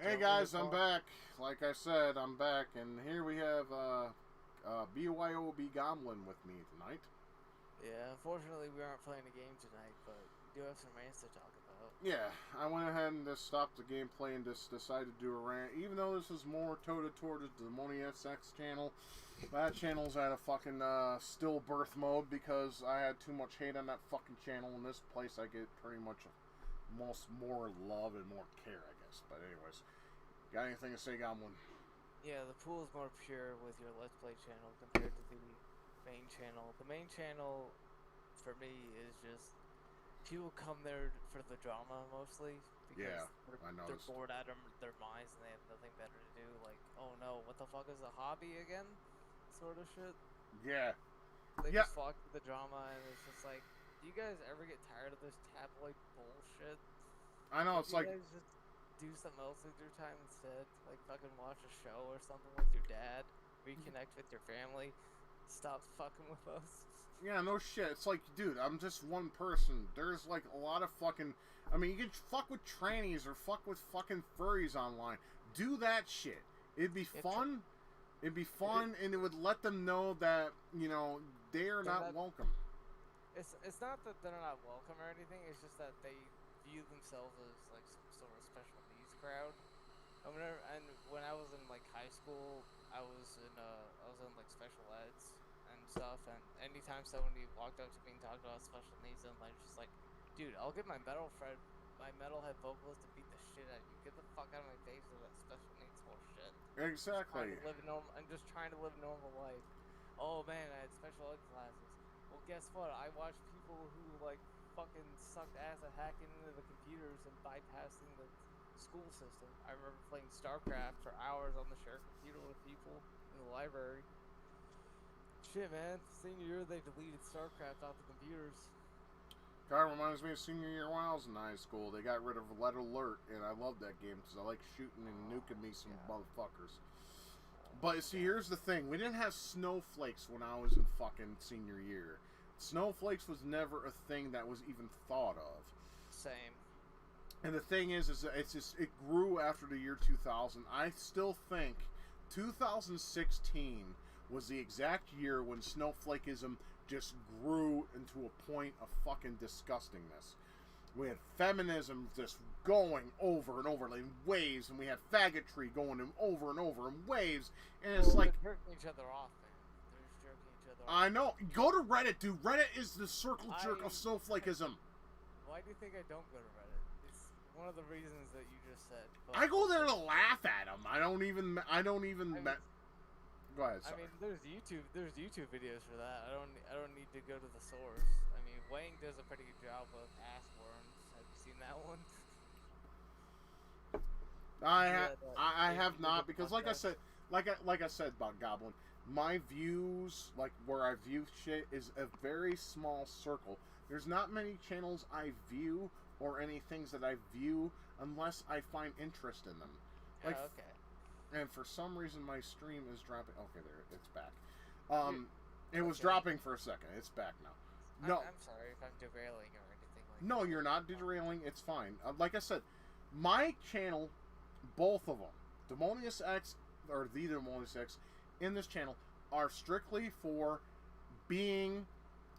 Hey guys, I'm back. Like I said, I'm back, and here we have BYOB Goblin with me tonight. Yeah, unfortunately we aren't playing a game tonight, but we do have some rants to talk about. Yeah, I went ahead and just stopped the gameplay and just decided to do a rant. Even though this is more toted toward the Demonius channel, that channel's at a fucking stillbirth mode because I had too much hate on that fucking channel. In this place, I get pretty much more love and more care, I guess. But anyways, got anything to say, Goblin? Yeah, the pool is more pure with your Let's Play channel compared to the main channel. The main channel, for me, is just people come there for the drama mostly because Yeah, I they're noticed. bored out of their minds and they have nothing better to do. Like, oh no, what the fuck is a hobby again? Sort of shit. Yeah. They Yeah. just flock to the drama, and it's just like, do you guys ever get tired of this tabloid bullshit? I know, Can't it's you like, guys just do something else with your time instead? Like fucking watch a show or something with your dad, reconnect with your family, stop fucking with us. yeah, no shit. It's like, dude, I'm just one person. There's like a lot of fucking. I mean, you can fuck with trannies or fuck with fucking furries online. Do that shit. It'd be fun. It'd be fun, and it would let them know that, you know, they are not welcome. It's not that they're not welcome or anything. It's just that they view themselves as like some sort of special needs crowd. And when I was in like high school, I was in like special eds and stuff. And anytime somebody walked up to me and talked about special needs, I'm like just like, dude, I'll get my metalhead vocalist to beat the shit out of you. Get the fuck out of my face with that special needs bullshit. Exactly. I'm just trying to live a normal life. Oh man, I had special ed classes. Well, guess what? I watched people who like fucking sucked ass at hacking into the computers and bypassing the school system. I remember playing StarCraft for hours on the shared computer with people in the library. Shit, man. Senior year, they deleted StarCraft off the computers. Kind of reminds me of senior year when I was in high school. They got rid of Red Alert, and I love that game because I like shooting and nuking me some motherfuckers. But see, here's the thing. We didn't have snowflakes when I was in fucking senior year. Snowflakes was never a thing that was even thought of. Same. And the thing is it grew after the year 2000. I still think 2016 was the exact year when snowflakism just grew into a point of fucking disgustingness. We had feminism just going over and over in waves, and we had faggotry going over and over in waves, and it's like they're jerking each other off, man. They're just jerking each other off. I know. Go to Reddit, dude. Reddit is the circle jerk of snowflakism. Why do you think I don't go to Reddit? It's one of the reasons that you just said. I go there to laugh at them. I don't even. Go ahead. Sorry. I mean, there's YouTube videos for that. I don't need to go to the source. I mean, Wang does a pretty good job of ass worms. Have you seen that one? I have not, because like I said about Goblin, my views, like where I view shit, is a very small circle. There's not many channels I view or any things that I view unless I find interest in them. Like, okay. And for some reason my stream is dropping. Okay, there, it's back. It was dropping for a second. It's back now. No, I'm sorry if I'm derailing or anything like that. No, you're not derailing. It's fine. Like I said, my channel, both of them, Demonius X or the Demonius X, in this channel are strictly for being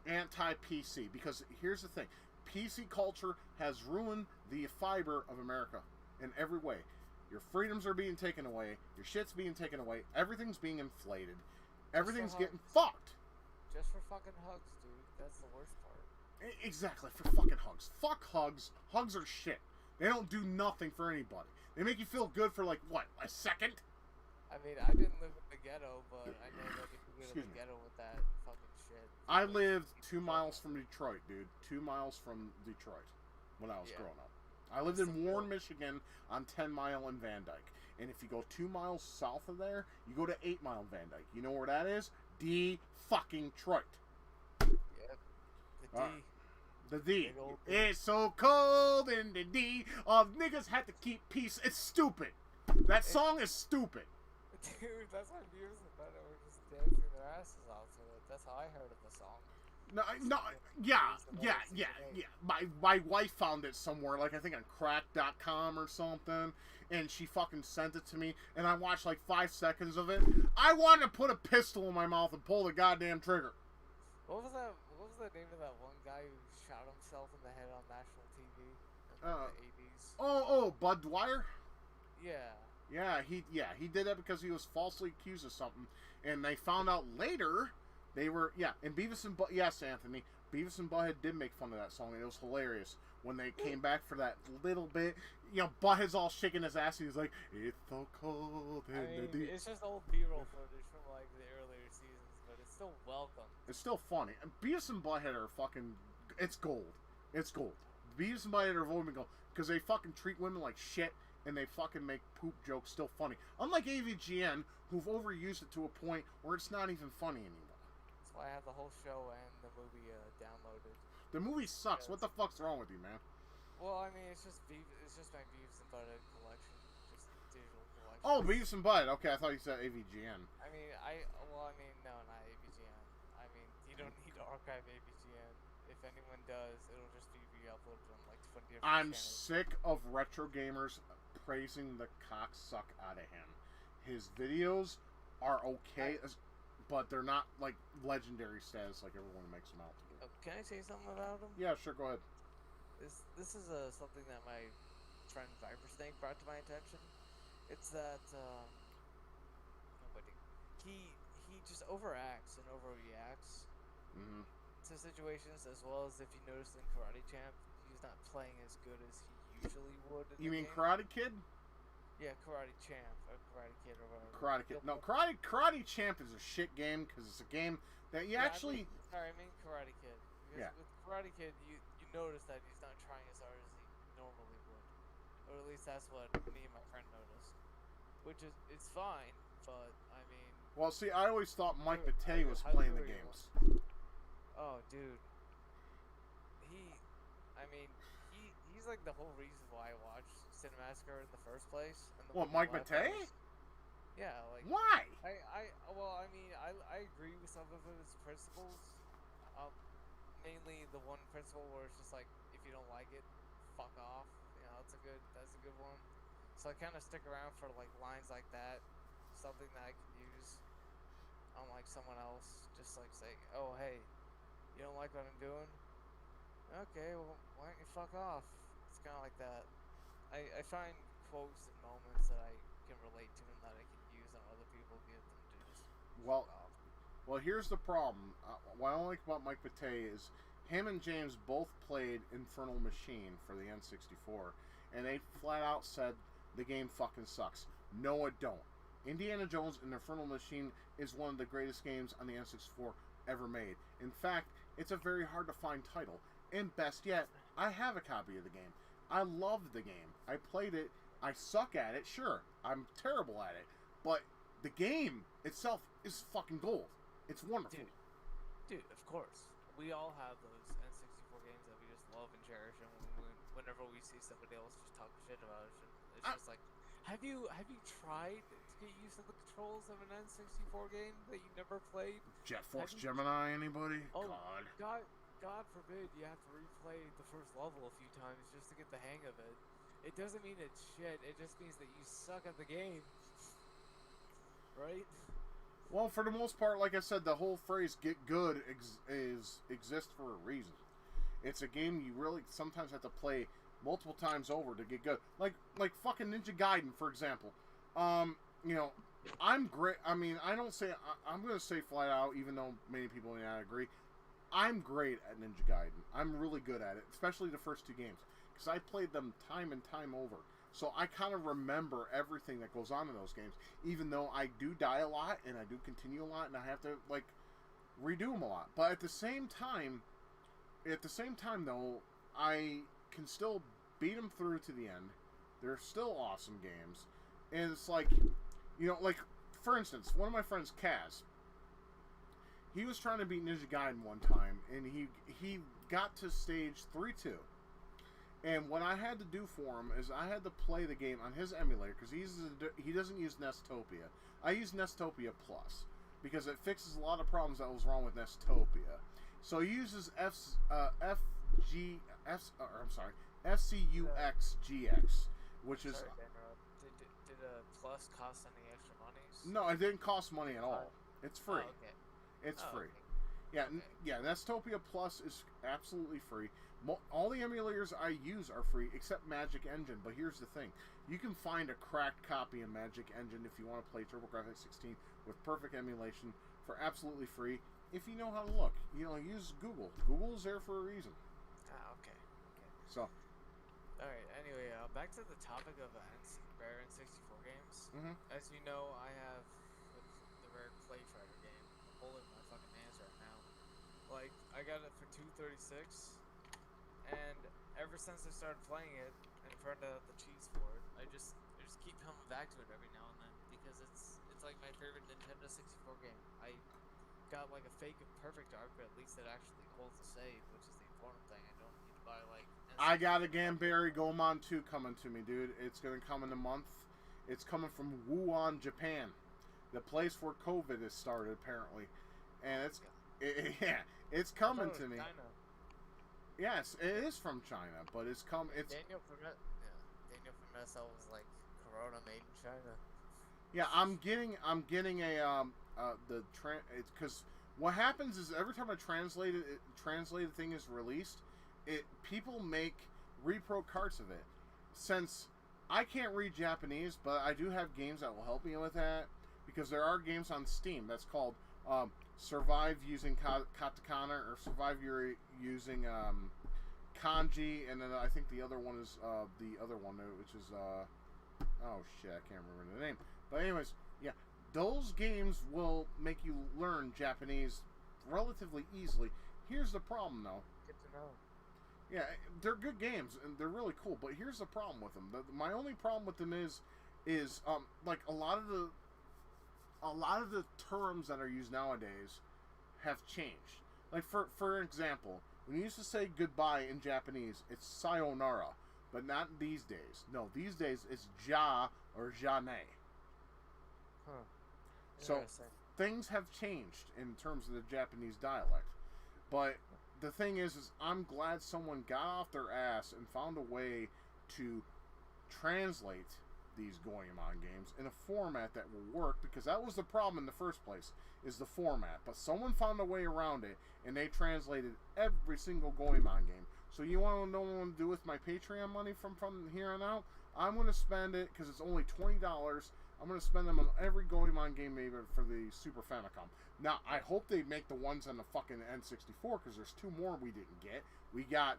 anti-PC. Because here's the thing: PC culture has ruined the fiber of America in every way. Your freedoms are being taken away. Your shit's being taken away. Everything's being inflated. Everything's getting fucked. Just for fucking hugs, dude. That's the worst part. Exactly, for fucking hugs. Fuck hugs. Hugs are shit. They don't do nothing for anybody. They make you feel good for, like, what, a second? I mean, I didn't live in the ghetto, but I know that if you go to the ghetto with that fucking shit. I lived 2 miles from Detroit, dude. 2 miles from Detroit when I was growing up. I lived in Warren, Michigan on 10 Mile and Van Dyke. And if you go 2 miles south of there, you go to 8 Mile Van Dyke. You know where that is? Detroit. Yep. The D. It's so cold in the D. Niggas have to keep peace. It's stupid. That song is stupid. Dude, that's why viewers in Reddit were just dancing their asses off to it. That's how I heard of the song. No, yeah. My wife found it somewhere, like I think on crack.com or something, and she fucking sent it to me, and I watched like 5 seconds of it. I wanted to put a pistol in my mouth and pull the goddamn trigger. What was that? What was the name of that one guy who shot himself in the head on national TV in like, the 80s? Oh, Bud Dwyer? Yeah. Yeah, he did that because he was falsely accused of something, and they found out later they were and Beavis and yes, Anthony, Beavis and Butthead did make fun of that song, and it was hilarious when they came back for that little bit. You know, Butthead's all shaking his ass, and he's like, "It's so cold in the deep." It's just old B-roll footage from like the earlier seasons, but it's still welcome. It's still funny. And Beavis and Butthead are fucking. It's gold. It's gold. Beavis and Butthead are voting gold because they fucking treat women like shit. And they fucking make poop jokes still funny. Unlike AVGN, who've overused it to a point where it's not even funny anymore. That's why I have the whole show and the movie downloaded. The movie sucks. What the fuck's wrong with you, man? Well, I mean, it's just my Beavis and Butthead collection, just digital collection. Oh, Beavis and Butthead. Okay, I thought you said AVGN. I mean, no, not AVGN. I mean, you don't need to archive AVGN. If anyone does, it'll just be re-uploaded on like 20 different I'm channels. sick of retro gamers praising the cocksuck out of him. His videos are okay, but they're not like legendary status like everyone makes them out to be. Can I say something about him? Yeah, sure, go ahead. This is something that my friend Viper Snake brought to my attention. It's that he just overacts and overreacts to situations, as well as if you notice in Karate Champ, he's not playing as good as he usually would. You mean game. Karate Kid? Yeah, Karate Champ or Karate Kid or whatever. Karate Kid. No, Karate Champ is a shit game because it's a game that you actually. I mean Karate Kid. Because with Karate Kid, you notice that he's not trying as hard as he normally would, or at least that's what me and my friend noticed. Which is it's fine, but I mean. Well, see, I always thought Mike Matei was playing the games. Oh, dude. He's like the whole reason why I watched Cinemassacre in the first place. What, Mike Matei? Yeah, like. Why? I agree with some of his principles. Mainly the one principle where it's just like, if you don't like it, fuck off. You know, that's a good one. So I kind of stick around for like lines like that, something that I can use on like someone else. Just like say, oh hey, you don't like what I'm doing? Okay, well why don't you fuck off? It's kind of like that. I find quotes and moments that I can relate to and that I can use on other people, get them to just fuck off. Well, here's the problem. What I don't like about Mike Matei is him and James both played Infernal Machine for the N64, and they flat out said the game fucking sucks. No, it don't. Indiana Jones and Infernal Machine is one of the greatest games on the N64 ever made. In fact, it's a very hard to find title. And best yet, I have a copy of the game. I love the game. I played it. I suck at it, sure. I'm terrible at it. But the game itself is fucking gold. It's wonderful. Dude, of course. We all have those N64 games that we just love and cherish, and whenever we see somebody else just talk shit about it, it's just like, have you tried to get used to the controls of an N64 game that you never played? Jet Force Gemini, anybody? Oh, God forbid you have to replay the first level a few times just to get the hang of it. It doesn't mean it's shit, it just means that you suck at the game. Right? Well, for the most part, like I said, the whole phrase "get good" exists for a reason. It's a game you really sometimes have to play multiple times over to get good. Like fucking Ninja Gaiden, for example. You know, I'm great. I mean, I'm gonna say flat out, even though many people may not agree, I'm great at Ninja Gaiden. I'm really good at it, especially the first 2 games, because I played them time and time over. So I kind of remember everything that goes on in those games, even though I do die a lot and I do continue a lot and I have to like redo them a lot. But at the same time though, I can still beat them through to the end. They're still awesome games, and it's like, you know, like for instance, one of my friends, Kaz, he was trying to beat Ninja Gaiden one time, and he got to stage 3-2. And what I had to do for him is I had to play the game on his emulator, because he doesn't use Nestopia. I use Nestopia Plus, because it fixes a lot of problems that was wrong with Nestopia. So he uses FCUXGX, which is... Sorry, Daniel. Did a plus cost any extra monies? No, it didn't cost money at all. It's free. Oh, okay. It's free. Okay. Yeah, Okay. yeah. Nestopia Plus is absolutely free. All the emulators I use are free except Magic Engine. But here's the thing: you can find a cracked copy of Magic Engine if you want to play TurboGrafx 16 with perfect emulation for absolutely free. If you know how to look, use Google. Google is there for a reason. Okay. So. All right. Anyway, back to the topic of rare N64 games. Mm-hmm. As you know, I have the rare Play Fighter game. I'm holding my fucking hands right now. Like, I got it for $2.36, and ever since I started playing it and found out the cheats for it, I just keep coming back to it every now and then because it's like my favorite Nintendo 64 game. I got like a fake of perfect art, but at least it actually holds a save, which is the important thing. I don't need to buy like. I got a Gambari Gomon 2 coming to me, dude. It's gonna come in a month. It's coming from Wuhan, Japan, the place where COVID has started apparently, and it's coming to me. China. Yes, it is from China, but it's Daniel from SL was like Corona made in China. Yeah, I'm getting a it's because what happens is every time a translated thing is released, people make repro carts of it. Since I can't read Japanese, but I do have games that will help me with that because there are games on Steam that's called Survive using katakana or Survive using kanji, and then I think the other one is which is oh shit, I can't remember the name. But anyways, yeah, those games will make you learn Japanese relatively easily. Here's the problem, though. Good to know. Yeah, they're good games and they're really cool. But here's the problem with them. My only problem with them is like a lot of the terms that are used nowadays have changed. Like for example, when you used to say goodbye in Japanese, it's sayonara, but not these days. No, these days it's ja or jane. Huh. So things have changed in terms of the Japanese dialect. But the thing is I'm glad someone got off their ass and found a way to translate these Goemon games in a format that will work, because that was the problem in the first place, is the format. But someone found a way around it, and they translated every single Goemon game. So you want to know what I'm going to do with my Patreon money from here on out? I'm going to spend it, because it's only $20, I'm going to spend them on every Goemon game made for the Super Famicom. Now, I hope they make the ones on the fucking N64, because there's two more we didn't get. We got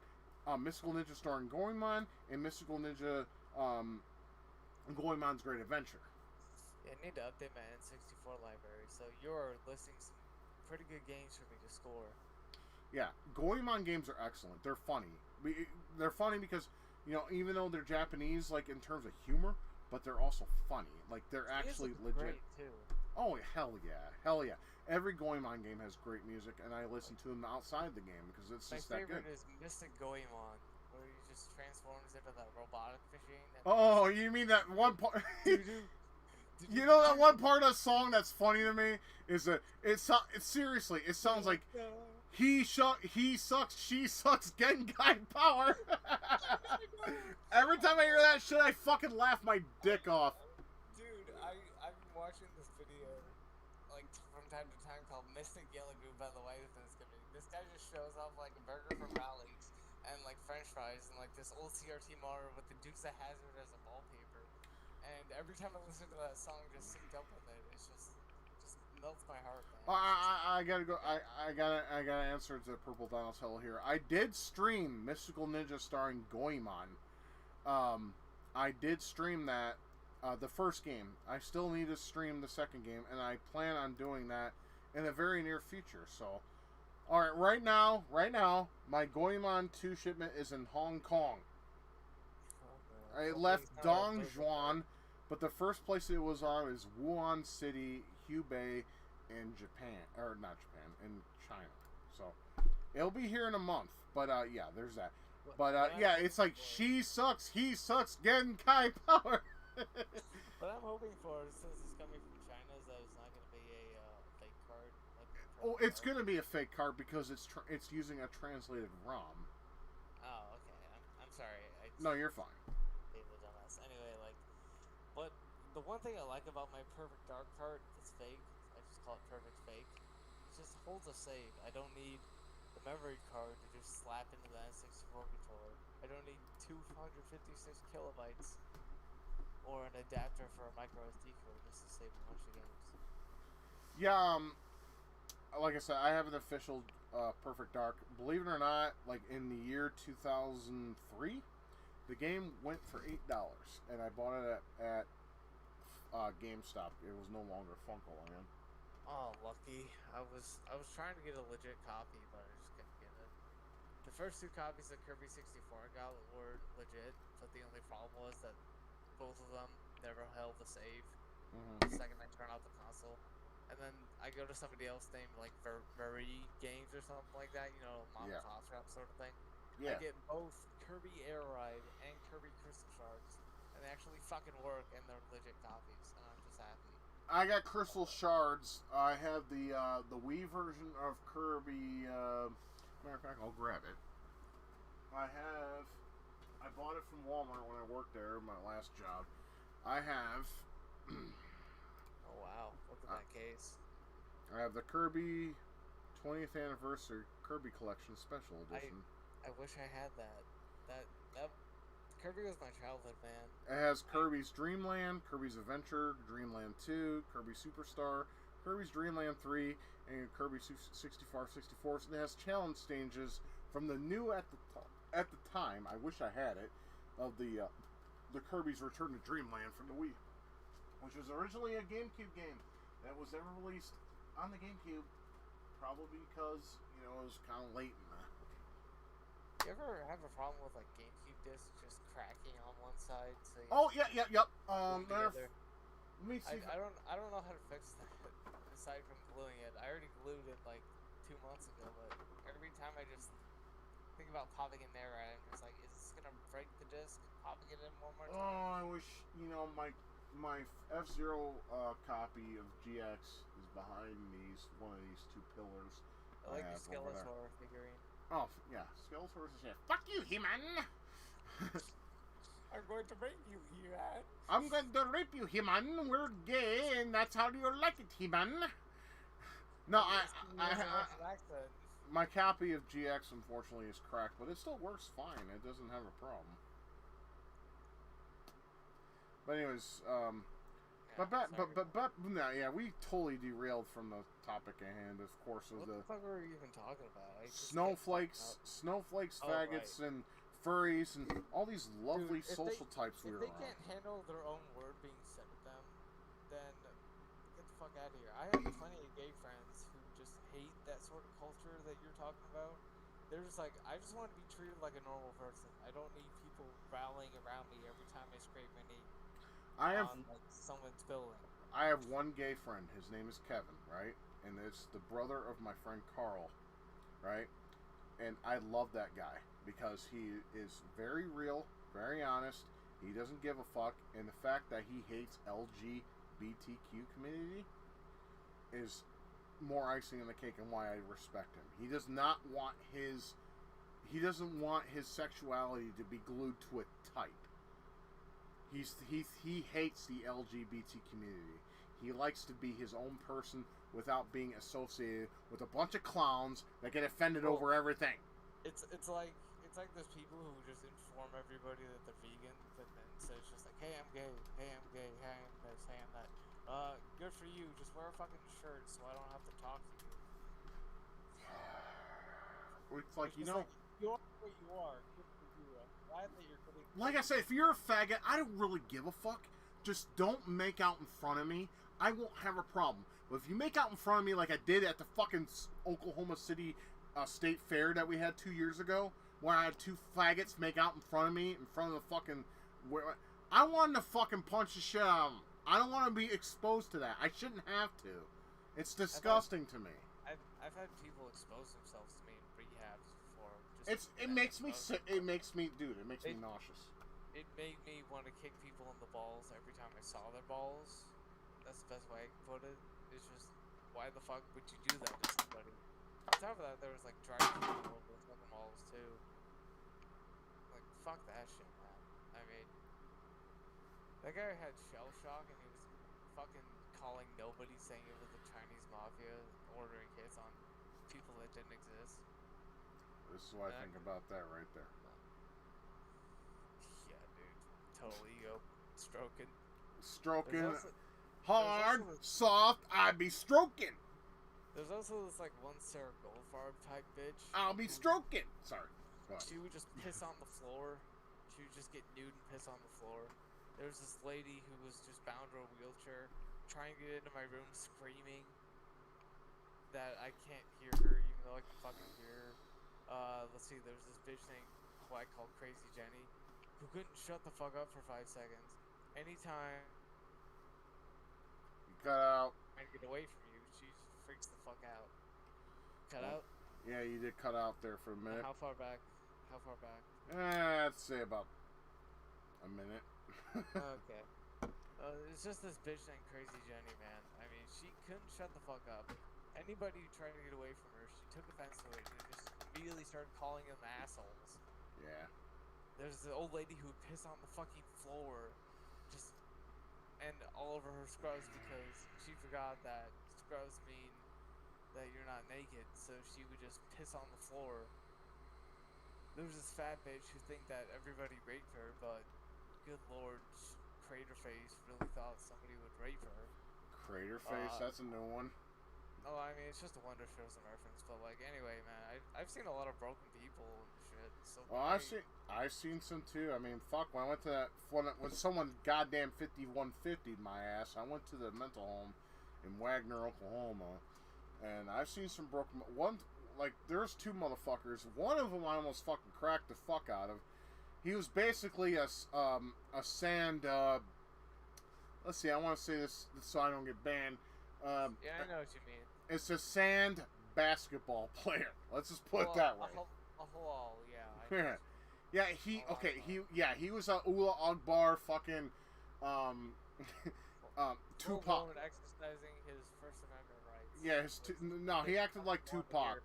Mystical Ninja starring Goemon, and Mystical Ninja Goemon's Great Adventure. Yeah, I need to update my N64 library, so you're listing some pretty good games for me to score. Yeah, Goemon games are excellent. They're funny. They're funny because, even though they're Japanese, like, in terms of humor, but they're also funny. Like, they're actually legit. Great, too. Oh, hell yeah. Hell yeah. Every Goemon game has great music, and I listen to them outside the game because it's just that good. My favorite is Mystic Goemon, where he just transforms into that robotic machine. Oh, you mean that one part? You know that one part of the song that's funny to me is that seriously, it sounds like he sucks, she sucks, Genkai power. Every time I hear that shit, I fucking laugh my dick off. Dude, I've been watching this video like from time to time called Mystic Yellow Goo by the way this guy just shows off like a burger from Rally's and like French fries and like this old CRT monitor with the Dukes of Hazzard as a wallpaper. And every time I listen to that song, just sync up with it. It's just melts my heart, man. I gotta go. I gotta answer to Purple Donald's Hell here. I did stream Mystical Ninja starring Goemon. I did stream that, the first game. I still need to stream the second game, and I plan on doing that in the very near future. So, all right, right now, my Goemon 2 shipment is in Hong Kong. I left Dongjuan, but the first place it was on is Wuhan City, Hubei, in Japan, or not Japan, in China. So it'll be here in a month. But yeah, there's that. But yeah, it's like she sucks, he sucks, Genkai power. What I'm hoping for, since it's coming from China, is that it's not going to be a fake card like Oh, perfect it's card. gonna be a fake card because it's using a translated ROM. Oh, okay. I'm sorry. I No, you're fine. gave a dumbass. Anyway, like, but the one thing I like about my perfect dark card that's fake, I just call it perfect fake. It just holds a save. I don't need the memory card to just slap into the N64 controller. I don't need 256 kilobytes or an adapter for a micro SD card just to save a bunch of games. Yeah, like I said, I have an official Perfect Dark. Believe it or not, like in the year 2003, the game went for $8, and I bought it at GameStop. It was no longer Funko Land. Oh, lucky. I was trying to get a legit copy, but I just couldn't get it. The first two copies of Kirby 64 I got were legit, but the only problem was that both of them never held a save. The second I turn out the console. And then I go to somebody else named like Marie Games or something like that, you know, mom and pop shop sort of thing. Yeah. I get both Kirby Air Ride and Kirby Crystal Shards, and they actually fucking work, and they're legit copies, and I'm just happy. I got Crystal Shards. I have the Wii version of Kirby. Matter of fact, I'll grab it. I bought it from Walmart when I worked there, my last job. I have. Oh wow, look at that case. I have the Kirby 20th Anniversary Kirby Collection Special Edition. I wish I had that. That Kirby was my childhood, man. It has Kirby's Dream Land, Kirby's Adventure, Dream Land 2, Kirby Superstar, Kirby's Dream Land 3, and Kirby 64. And it has challenge stages from the new at the time. I wish I had it, of the Kirby's Return to Dreamland from the Wii, which was originally a GameCube game that was ever released on the GameCube, probably because it was kind of late in that. You ever have a problem with like GameCube discs just cracking on one side? So Yep. Let me see. I don't know how to fix that aside from gluing it. I already glued it like 2 months ago, but every time I just think about popping in there, I'm just like, is this gonna break the disc? Popping it in one more time. Oh, I wish my F-Zero copy of GX is behind one of these two pillars. I like your Skeletor figurine. Oh yeah, Skeletor is fuck you, He-Man. I'm going to rape you, He-Man. I'm going to rape you, He-Man. We're gay, and that's how you like it, He-Man. No, my copy of GX unfortunately is cracked, but it still works fine. It doesn't have a problem. But anyways, we totally derailed from the topic at hand. Of course, what the fuck were we even talking about? Snowflakes, faggots, and furries, and all these lovely social types we were around. If they can't handle their own word being said to them, then get the fuck out of here. I have plenty of gay friends who just hate that sort of culture that you're talking about. They're just like, I just want to be treated like a normal person. I don't need people rallying around me every time I scrape my knee. On, like, someone's building. I have one gay friend. His name is Kevin, right? And it's the brother of my friend Carl, right? And I love that guy because he is very real, very honest. He doesn't give a fuck, and the fact that he hates LGBTQ community is more icing on the cake and why I respect him. He does not want he doesn't want his sexuality to be glued to a type. He hates the LGBT community. He likes to be his own person without being associated with a bunch of clowns that get offended over everything. It's like those people who just inform everybody that they're vegan, but then so it's just like, hey, I'm gay, hey, I'm gay, hey, I'm this, hey, I'm that. Good for you. Just wear a fucking shirt so I don't have to talk to you. It's like, you know, you are what you are. Good for you. I'm glad that you're getting. Like I said, if you're a faggot, I don't really give a fuck. Just don't make out in front of me. I won't have a problem. But if you make out in front of me like I did at the fucking Oklahoma City State Fair that we had 2 years ago, where I had two faggots make out in front of me, in front of the fucking... I wanted to fucking punch the shit out of them. I don't want to be exposed to that. I shouldn't have to. It's disgusting to me. I've had people expose themselves to me in rehabs before. It makes me sick. It makes me nauseous. It made me want to kick people in the balls every time I saw their balls. That's the best way I can put it. It's just, why the fuck would you do that to somebody? On top of that, there was like drive-through all over the fucking malls too. Like, fuck that shit, man. I mean, that guy had shell shock and he was fucking calling nobody, saying it was the Chinese mafia ordering hits on people that didn't exist. This is what I think about that right there. Yeah, dude. Total ego stroking. Stroking. Hard, soft, I be stroking. There's also this like one Sarah Goldfarb type bitch. I'll be stroking. Sorry. She would just piss on the floor. She would just get nude and piss on the floor. There was this lady who was just bound to a wheelchair, trying to get into my room screaming that I can't hear her, even though I can fucking hear her. Let's see, there's this bitch named, who I call Crazy Jenny, who couldn't shut the fuck up for 5 seconds. Anytime you cut out. I get away from you, she freaks the fuck out. Cut out? Yeah, you did cut out there for a minute. How far back? How far back? I'd say about a minute. Okay. It's just this bitch named Crazy Jenny, man. I mean, she couldn't shut the fuck up. Anybody who tried to get away from her, she took offense to it and just immediately started calling them assholes. Yeah. There's the old lady who would piss on the fucking floor, just, and all over her scrubs because she forgot that scrubs mean that you're not naked, so she would just piss on the floor. There was this fat bitch who think that everybody raped her, but good lord, Crater Face really thought somebody would rape her. Crater Face, that's a new one. Oh, I mean, it's just a Wonder Shows and reference, but like, anyway, man, I've seen a lot of broken people and shit. So well, I've seen some too. I mean, fuck, when I went to that, when someone goddamn 5150'd my ass, I went to the mental home in Wagner, Oklahoma, and I've seen some broken. One, like, there's two motherfuckers. One of them I almost fucking cracked the fuck out of. He was basically a sand. Let's see, I want to say this so I don't get banned. Yeah, I know what you mean. It's a sand basketball player. Let's just put it that way. A halal, yeah. Yeah, he was a Ula Akbar fucking Tupac. Exercising his First Amendment rights. Yeah, he acted like Tupac.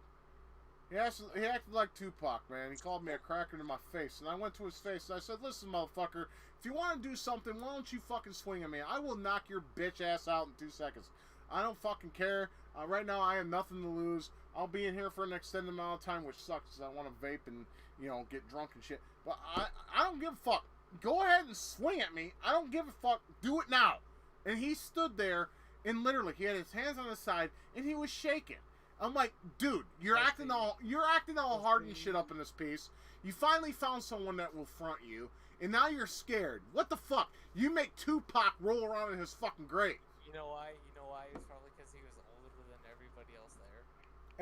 He acted like Tupac, man. He called me a cracker to my face, and I went to his face and I said, "Listen, motherfucker, if you want to do something, why don't you fucking swing at me? I will knock your bitch ass out in 2 seconds. I don't fucking care. Right now, I have nothing to lose. I'll be in here for an extended amount of time, which sucks because I want to vape and, you know, get drunk and shit. But I don't give a fuck. Go ahead and swing at me. I don't give a fuck. Do it now." And he stood there, and literally, he had his hands on his side, and he was shaking. I'm like, dude, you're acting all hard and shit up in this piece. You finally found someone that will front you, and now you're scared. What the fuck? You make Tupac roll around in his fucking grave. You know why? It's probably because he was older than everybody else there.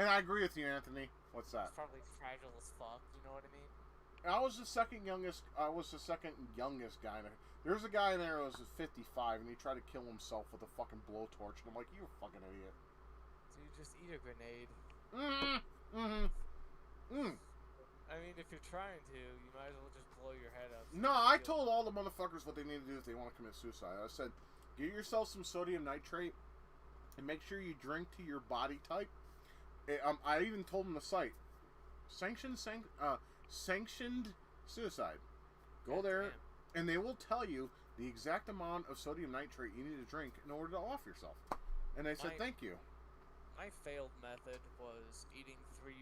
And I agree with you, Anthony. What's that? He's probably fragile as fuck. You know what I mean? I was the second youngest guy. There's a guy there who was 55, and he tried to kill himself with a fucking blowtorch. And I'm like, you're a fucking idiot. So you just eat a grenade. I mean, if you're trying to, you might as well just blow your head up. No, I told all the motherfuckers what they need to do if they want to commit suicide. I said, get yourself some sodium nitrate, and make sure you drink to your body type. I even told them the site. Sanctioned suicide. Go there, and they will tell you the exact amount of sodium nitrate you need to drink in order to off yourself. And they said, thank you. My failed method was eating 3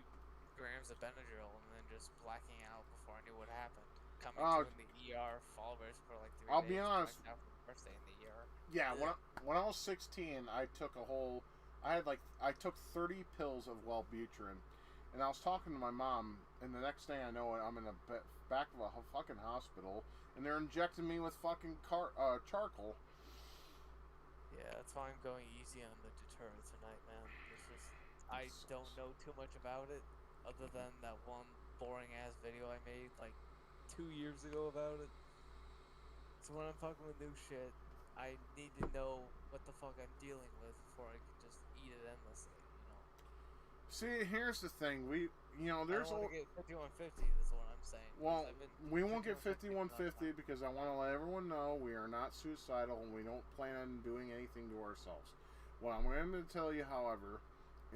grams of Benadryl and then just blacking out before I knew what happened. Coming to in the ER, followers for like 3 days. I'll be honest. First day in the ER. Yeah, when I was 16, I took I took 30 pills of Wellbutrin, and I was talking to my mom, and the next thing I know, I'm in the back of a fucking hospital, and they're injecting me with fucking charcoal. Yeah, that's why I'm going easy on the deterrent tonight, man. I don't know too much about it, other than that one boring-ass video I made, like, 2 years ago about it. So when I'm fucking with new shit, I need to know what the fuck I'm dealing with before I can just eat it endlessly, you know? See, here's the thing. There's I don't want to get 5150, is what I'm saying. Well, we won't get 5150 because I want to let everyone know we are not suicidal and we don't plan on doing anything to ourselves. What I'm going to tell you, however,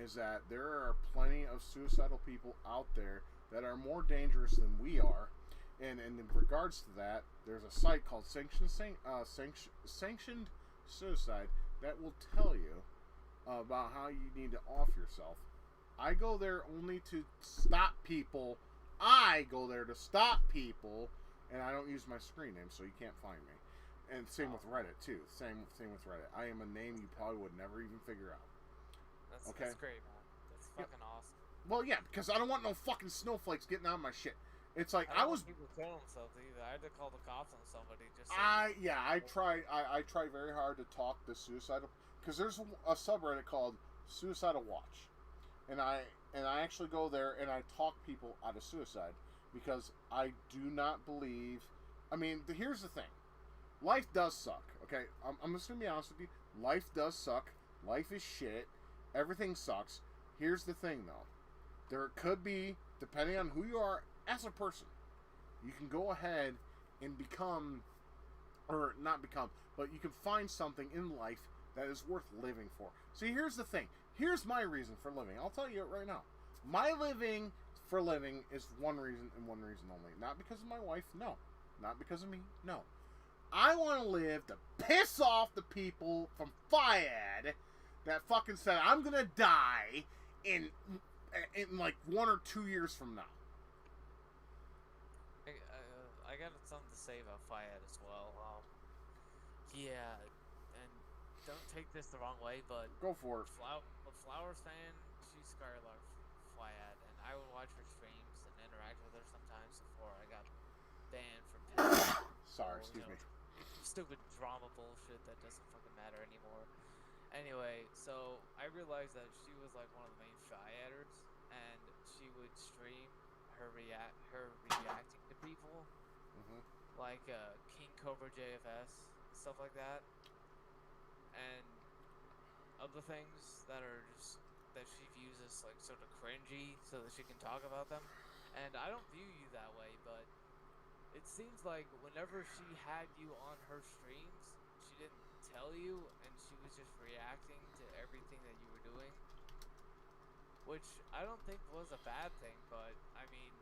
is that there are plenty of suicidal people out there that are more dangerous than we are. And in regards to that, there's a site called Sanctioned Suicide that will tell you about how you need to off yourself. I go there only to stop people. I go there to stop people, and I don't use my screen name, so you can't find me. And same with Reddit too. Same with Reddit. I am a name you probably would never even figure out. That's great, man. That's fucking awesome. Well, yeah, because I don't want no fucking snowflakes getting on my shit. It's like I don't want people killing themselves either. I had to call the cops on somebody just. I try very hard to talk the suicidal, because there's a subreddit called Suicidal Watch, and I actually go there and I talk people out of suicide because I do not believe. I mean, here's the thing. Life does suck, okay? I'm just going to be honest with you. Life does suck. Life is shit. Everything sucks. Here's the thing, though. There could be, depending on who you are as a person, you can go ahead and become, or not become, but you can find something in life that is worth living for. See, here's the thing. Here's my reason for living. I'll tell you it right now. My living for living is one reason and one reason only. Not because of my wife, no. Not because of me, no. I want to live to piss off the people from FIAD that fucking said I'm gonna die in like 1 or 2 years from now. I got something to say about FIAD as well. Yeah, and don't take this the wrong way, but go for it. Flowers fan, she's Scarlet FIAD, and I would watch her streams and interact with her sometimes before I got banned from Sorry, excuse me. Stupid drama bullshit that doesn't fucking matter anymore. Anyway, so I realized that she was like one of the main FIADers, and she would stream her reacting to people, like King Cobra JFS, stuff like that, and other things that are just that she views as like sort of cringy, so that she can talk about them. And I don't view you that way, but it seems like whenever she had you on her streams, she didn't tell you, and she was just reacting to everything that you were doing, which I don't think was a bad thing, but I mean,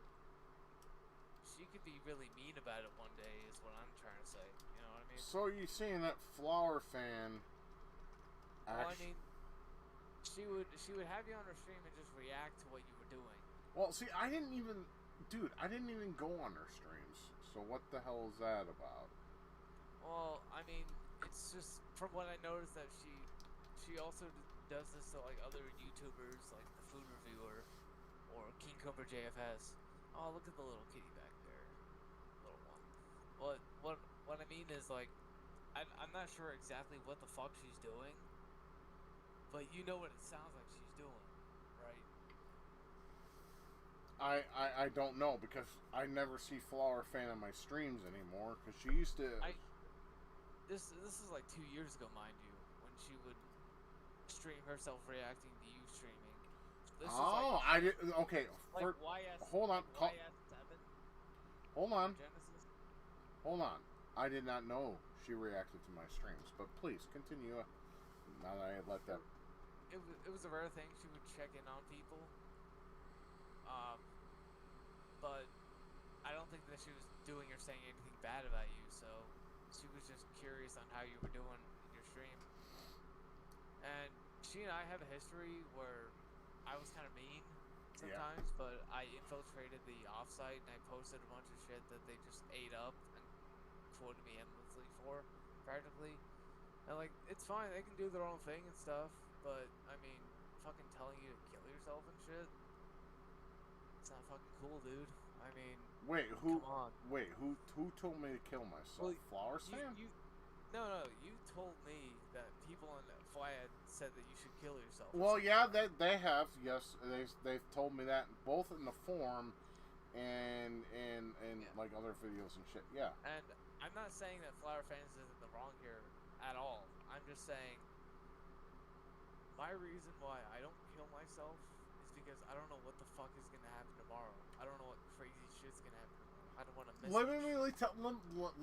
she could be really mean about it one day is what I'm trying to say, you know what I mean? So you're saying that Flower fan well, I mean, she would have you on her stream and just react to what you were doing. Well, see, I didn't even go on her streams, so what the hell is that about? Well, I mean, it's just from what I noticed that she also does this to like other YouTubers, like the Food Reviewer or King Cobra JFS. Oh, look at the little kitty back there, little one. But what I mean is like, I'm not sure exactly what the fuck she's doing, but you know what it sounds like she's doing, right? I don't know, because I never see Flower Fan on my streams anymore, because she used to. This is like 2 years ago, mind you, when she would stream herself reacting to you streaming. This I didn't. Okay, like YS. Hold on. YS7. Hold on. Genesis. Hold on. I did not know she reacted to my streams, but please continue. Now that I had let that. It was a rare thing. She would check in on people. But I don't think that she was doing or saying anything bad about you, so she was just curious on how you were doing in your stream. And she and I have a history where I was kind of mean sometimes, but I infiltrated the offsite and I posted a bunch of shit that they just ate up and quoted me endlessly for, practically. And like, it's fine, they can do their own thing and stuff, but I mean, fucking telling you to kill yourself and shit, it's not fucking cool, dude. I mean, come on. Wait, who told me to kill myself? Well, Flower Sam? No, you told me that people on FIAD said that you should kill yourself. Well, yeah, they have. Yes, they've told me that both in the forum and like other videos and shit. Yeah. And I'm not saying that Flower Fans is in the wrong here at all. I'm just saying my reason why I don't kill myself is because I don't know what the fuck is gonna happen tomorrow. I don't know what crazy shit's gonna happen tomorrow. I don't want to miss.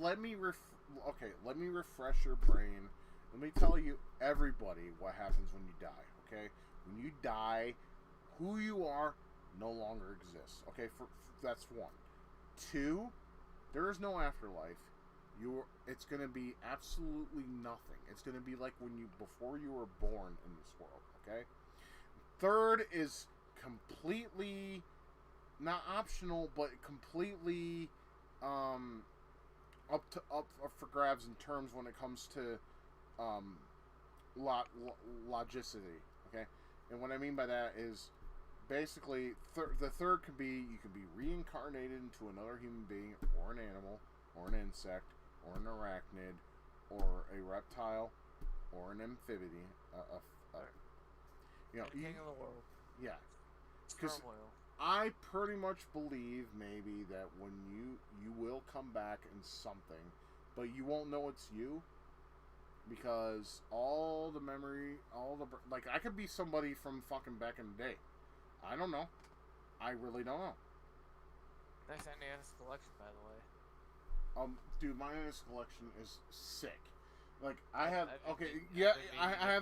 Let me refresh your brain Let me tell you, everybody, what happens when you die, okay? When you die, who you are no longer exists, okay? That's one. Two, there is no afterlife. It's going to be absolutely nothing. It's going to be like before you were born in this world, okay? Third is completely, not optional, but completely up for grabs in terms when it comes to logicity, okay? And what I mean by that is basically the third could be you can be reincarnated into another human being or an animal or an insect or an arachnid or a reptile or an amphibian. King of the world. Yeah, because I pretty much believe maybe that when you will come back in something, but you won't know it's you. Because all the memory, like, I could be somebody from fucking back in the day. I don't know. I really don't know. Nice NES collection, by the way. Dude, my NES collection is sick. Like, I have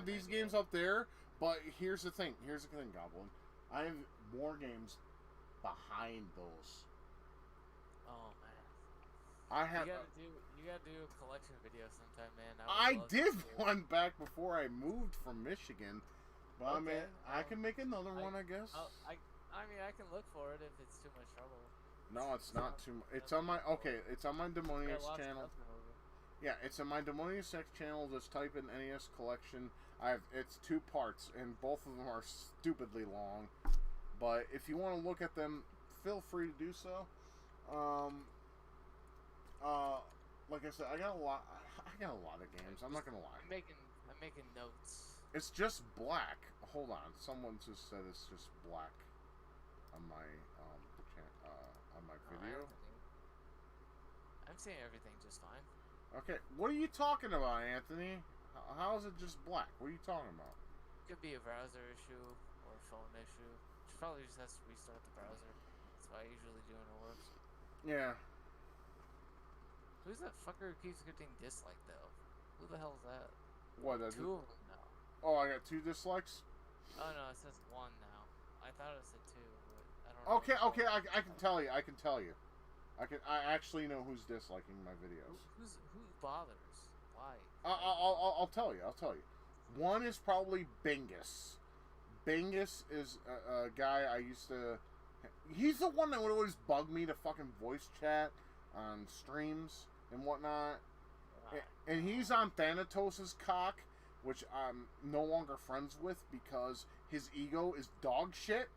these games up there, but here's the thing, Goblin. I have more games behind those. Oh, man. You gotta do a collection video sometime, man. I did one back before I moved from Michigan. But okay, I can make another one, I guess. I mean, I can look for it if it's too much trouble. No, it's not too much. It's on my Demoniacs channel. Yeah, it's on my Demoniacs channel. Just type in NES collection. It's 2 parts, and both of them are stupidly long. But if you want to look at them, feel free to do so. Like I said, I got a lot of games. I'm not gonna lie. I'm making notes. It's just black. Hold on. Someone just said it's just black on my video. I'm seeing everything just fine. Okay, what are you talking about, Anthony? How is it just black? What are you talking about? Could be a browser issue or a phone issue. Which probably just has to restart the browser. That's what I usually do when it works. Yeah. Who's that fucker who keeps getting disliked, though? Who the hell is that? What? 2 of them now. Oh, I got 2 dislikes? Oh, no, it says 1 now. I thought it said 2, but I don't know. Okay, I can tell you. I actually know who's disliking my videos. Who bothers? Why? I'll tell you. One is probably Bingus. Bingus is a guy I used to... He's the one that would always bug me to fucking voice chat on streams and whatnot. And he's on Thanatos' cock, which I'm no longer friends with because his ego is dog shit.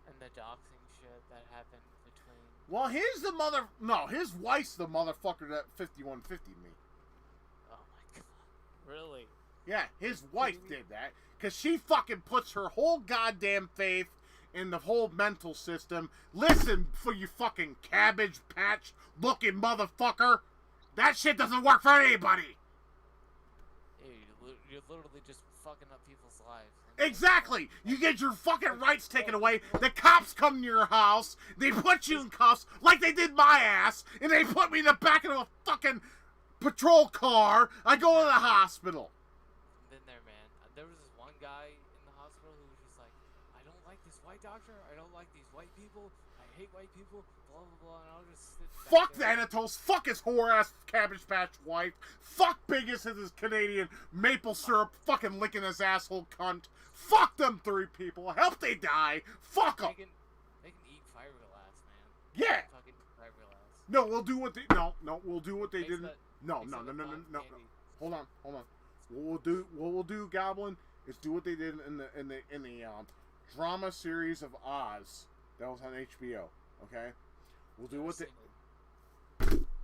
And the doxing shit that happened between... Well, his wife's the motherfucker that 5150 me. Oh my god. Really? Yeah, his wife did that. Because she fucking puts her whole goddamn faith in the whole mental system. Listen for you fucking Cabbage Patch looking motherfucker. That shit doesn't work for anybody. You're literally just fucking up people's lives. Exactly. You get your fucking rights taken away. The cops come to your house. They put you in cuffs like they did my ass. And they put me in the back of a fucking patrol car. I go to the hospital. Been there, man. There was this one guy in the hospital who was just like, I don't like this white doctor. I don't like these white people. I hate white people. Blah, blah, blah. And I'll just sit fuck Thanatos. Fuck his whore-ass Cabbage Patch wife. Fuck Biggest and his Canadian maple syrup fucking licking his asshole cunt. Fuck them 3 people. I hope they die. Fuck them. They can eat fiberglass, man. Yeah. Fucking fiberglass. No, we'll do what they... No, we'll do what they didn't... No. Hold on. What we'll do, Goblin, is do what they did in the drama series of Oz that was on HBO. Okay, we'll do what they.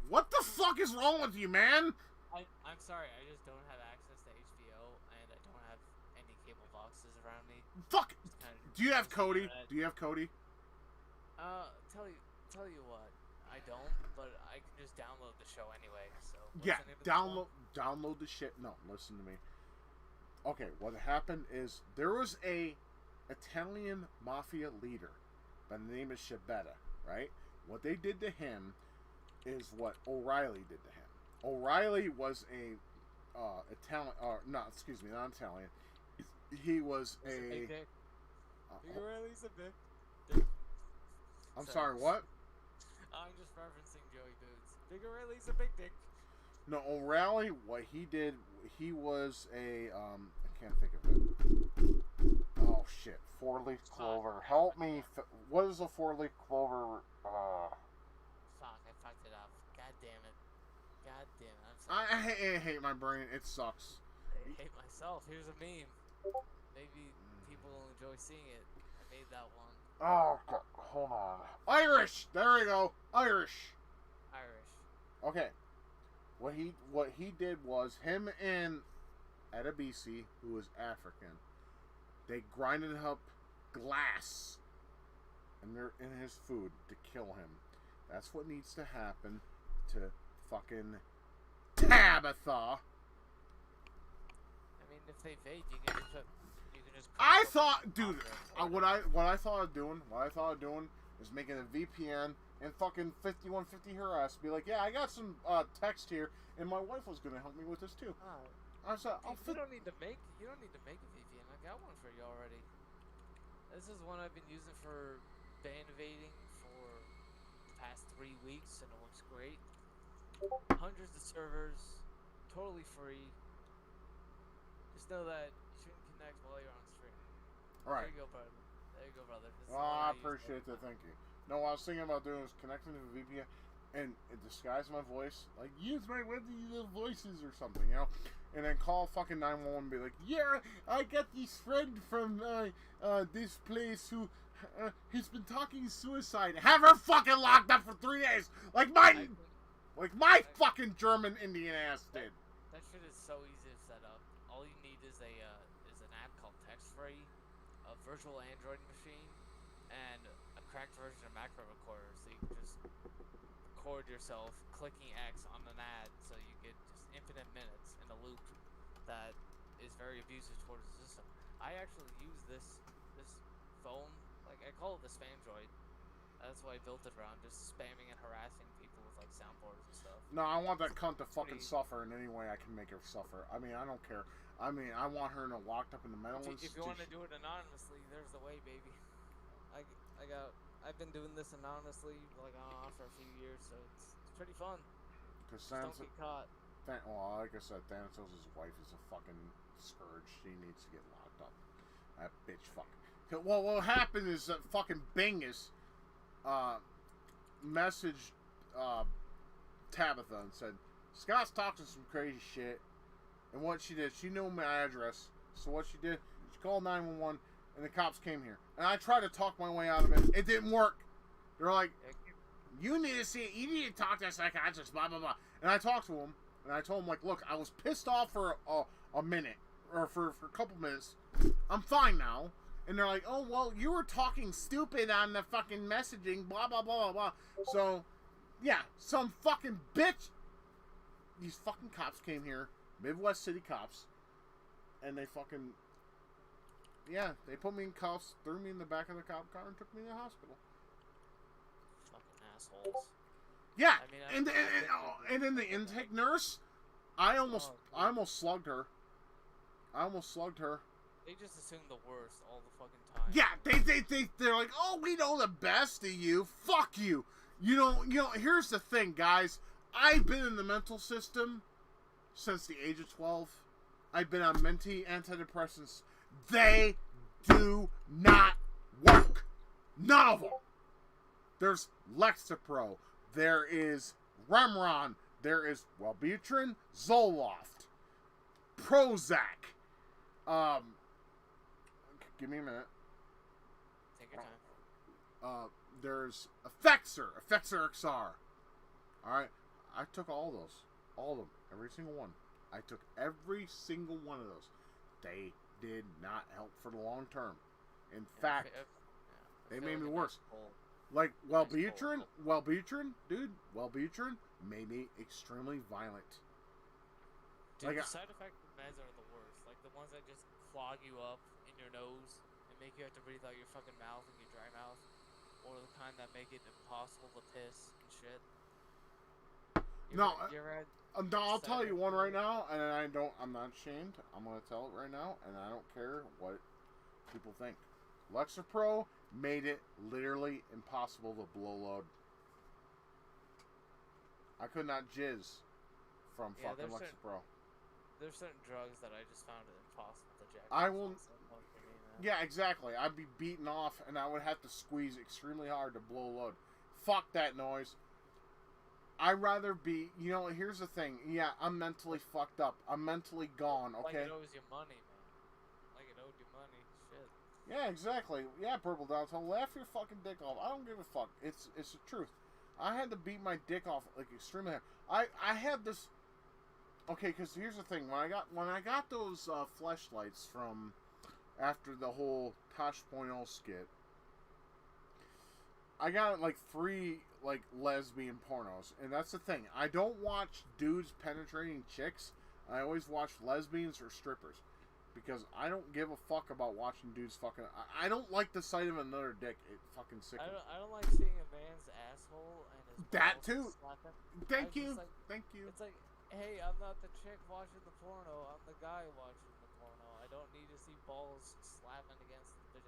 What the fuck is wrong with you, man? I'm sorry, I just don't have access to HBO, and I don't have any cable boxes around me. Fuck. Do you have Cody? Tell you what, I don't, but I can just download the show anyway. So yeah, download the shit. No, listen to me. Okay, what happened is there was a Italian mafia leader by the name of Shabetta, right? What they did to him is what O'Reilly did to him. O'Reilly was Italian, or not, excuse me, not Italian. He was He's a big a. dick. Uh, Figarelli's a big dick. I'm sorry, what? I'm just referencing Joey Boots. Figarelli's a big dick. No, O'Reilly, what he did, he was a, I can't think of it. Oh, shit. Four-leaf clover. Help me. What is a four-leaf clover? Fuck, I fucked it up. God damn it. God damn it. I'm sorry. I hate my brain. It sucks. I hate myself. Here's a meme. Maybe people will enjoy seeing it. I made that one. Oh, God. Hold on. Irish! There we go. Irish. Okay. What he did was him and Adebisi, who was African, they grinded up glass in his food to kill him. That's what needs to happen to fucking Tabitha. I mean, if they fade, you can just. I thought, dude, what I thought of doing is making a VPN and fucking 5150 harass. Be like, yeah, I got some text here, and my wife was gonna help me with this too. I said, you don't need to make a VPN. I got one for you already. This is one I've been using for band evading for the past 3 weeks, and it works great. Hundreds of servers, totally free. Just know that you shouldn't connect while you're on stream. All right. There you go, brother. There you go, brother. I appreciate that. Thank you. No, what I was thinking about doing was connecting to the VPN and disguise my voice, like use my voices or something, you know, and then call fucking 911 and be like, yeah, I got this friend from this place who he's been talking suicide. Have her fucking locked up for 3 days, like my fucking German Indian ass did. That shit is so easy to set up. All you need is an app called TextFree, a virtual Android machine, and a cracked version of Macro Recorder, so you can just record yourself clicking X on an ad, so you get just infinite minutes in a loop that is very abusive towards the system. I actually use this phone, like I call it the spam droid. That's why I built it around, just spamming and harassing people with like soundboards and stuff. No, I want that cunt to fucking suffer in any way I can make her suffer. I mean, I don't care. I mean, I want her locked up in the mental institution. If you want to do it anonymously, there's the way, baby. I've been doing this anonymously, like on for a few years, so it's pretty fun. Because don't get caught. Well, like I said, Thanatos' wife is a fucking scourge. She needs to get locked up. That bitch fucking. Well, what happened is that fucking Bingus messaged Tabitha and said, Scott's talking some crazy shit. And what she did, she knew my address. So what she did, she called 911. And the cops came here. And I tried to talk my way out of it. It didn't work. They're like, you need to talk to a psychiatrist, blah, blah, blah. And I talked to him. And I told him, like, look, I was pissed off for a minute. Or for a couple minutes. I'm fine now. And they're like, oh, well, you were talking stupid on the fucking messaging, blah, blah, blah, blah, blah. So, yeah, some fucking bitch. These fucking cops came here. Midwest City cops. And they fucking... Yeah, they put me in cuffs, threw me in the back of the cop car, and took me to the hospital. Fucking assholes. Yeah, I mean, and then the intake nurse, I almost slugged her. They just assume the worst all the fucking time. Yeah, they're like, oh, we know the best of you. Fuck you. You know. Here's the thing, guys. I've been in the mental system since the age of 12. I've been on antidepressants. They do not work. None of them. There's Lexapro. There is Remeron. There is Wellbutrin, Zoloft, Prozac. Give me a minute. Take your time. There's Effexor XR. All right, I took all of them, every single one. I took every single one of those. They did not help for the long term. In fact, they made me worse. Like Wellbutrin, dude, Wellbutrin made me extremely violent. Dude, the side effect meds are the worst. Like the ones that just clog you up in your nose and make you have to breathe out your fucking mouth and your dry mouth, or the kind that make it impossible to piss and shit. You No, I'll tell you one right now, and I'm not ashamed. I'm gonna tell it right now, and I don't care what people think. Lexapro made it literally impossible to blow load. I could not jizz from fucking Lexapro. There's certain drugs that I just found it impossible to jack. I will. Yeah, exactly. I'd be beaten off, and I would have to squeeze extremely hard to blow load. Fuck that noise. I'd rather be, here's the thing. Yeah, I'm mentally fucked up. I'm mentally gone, okay? Like it owes you money, man. Like it owed you money. Shit. Yeah, exactly. Yeah, Purple Downtown, laugh your fucking dick off. I don't give a fuck. It's the truth. I had to beat my dick off, like, extremely hard. I had this... Okay, because here's the thing. When I got those fleshlights from after the whole Tosh.0 skit, I got like 3 like lesbian pornos, and that's the thing. I don't watch dudes penetrating chicks. I always watch lesbians or strippers because I don't give a fuck about watching dudes fucking. I don't like the sight of another dick. It fucking sickens. I don't like seeing a man's asshole and his that too. Slapping. Thank you. Thank you. It's like, hey, I'm not the chick watching the porno. I'm the guy watching the porno. I don't need to see balls slapping against the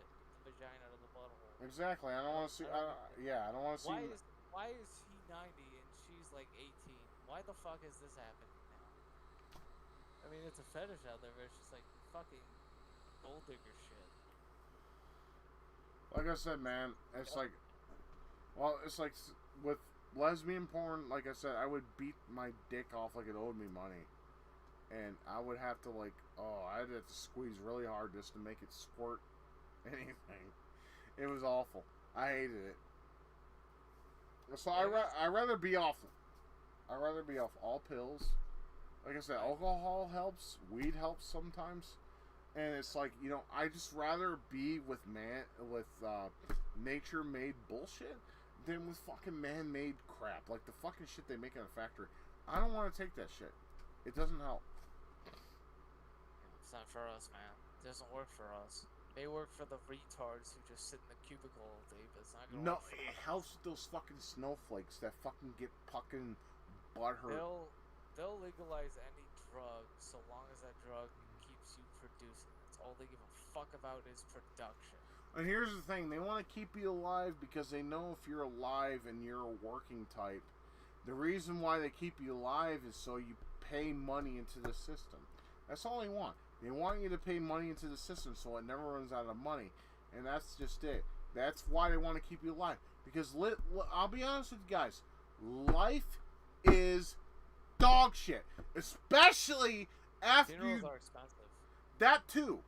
vagina or the butthole. Exactly. I don't want to see. I don't want to see. Why is he 90 and she's like 18? Why the fuck is this happening now? I mean, it's a fetish out there, but it's just like fucking gold digger shit. Like I said, man, it's like, well, it's like with lesbian porn. Like I said, I would beat my dick off like it owed me money, and I would have to I'd have to squeeze really hard just to make it squirt anything. It was awful. I hated it. So I'd rather be off. I'd rather be off all pills. Like I said, alcohol helps. Weed helps sometimes. And it's like, I just rather be with nature-made bullshit than with fucking man-made crap. Like the fucking shit they make in a factory. I don't want to take that shit. It doesn't help. It's not for us, man. It doesn't work for us. They work for the retards who just sit in the cubicle all day, but it's not gonna work for us. It helps with those fucking snowflakes that fucking get fucking butthurt. They'll legalize any drug so long as that drug keeps you producing. That's all they give a fuck about is production. And here's the thing, they want to keep you alive because they know if you're alive and you're a working type, the reason why they keep you alive is so you pay money into the system. That's all they want. They want you to pay money into the system so it never runs out of money. And that's just it. That's why they want to keep you alive. Because, I'll be honest with you guys, life is dog shit. Especially after funerals are expensive. That too.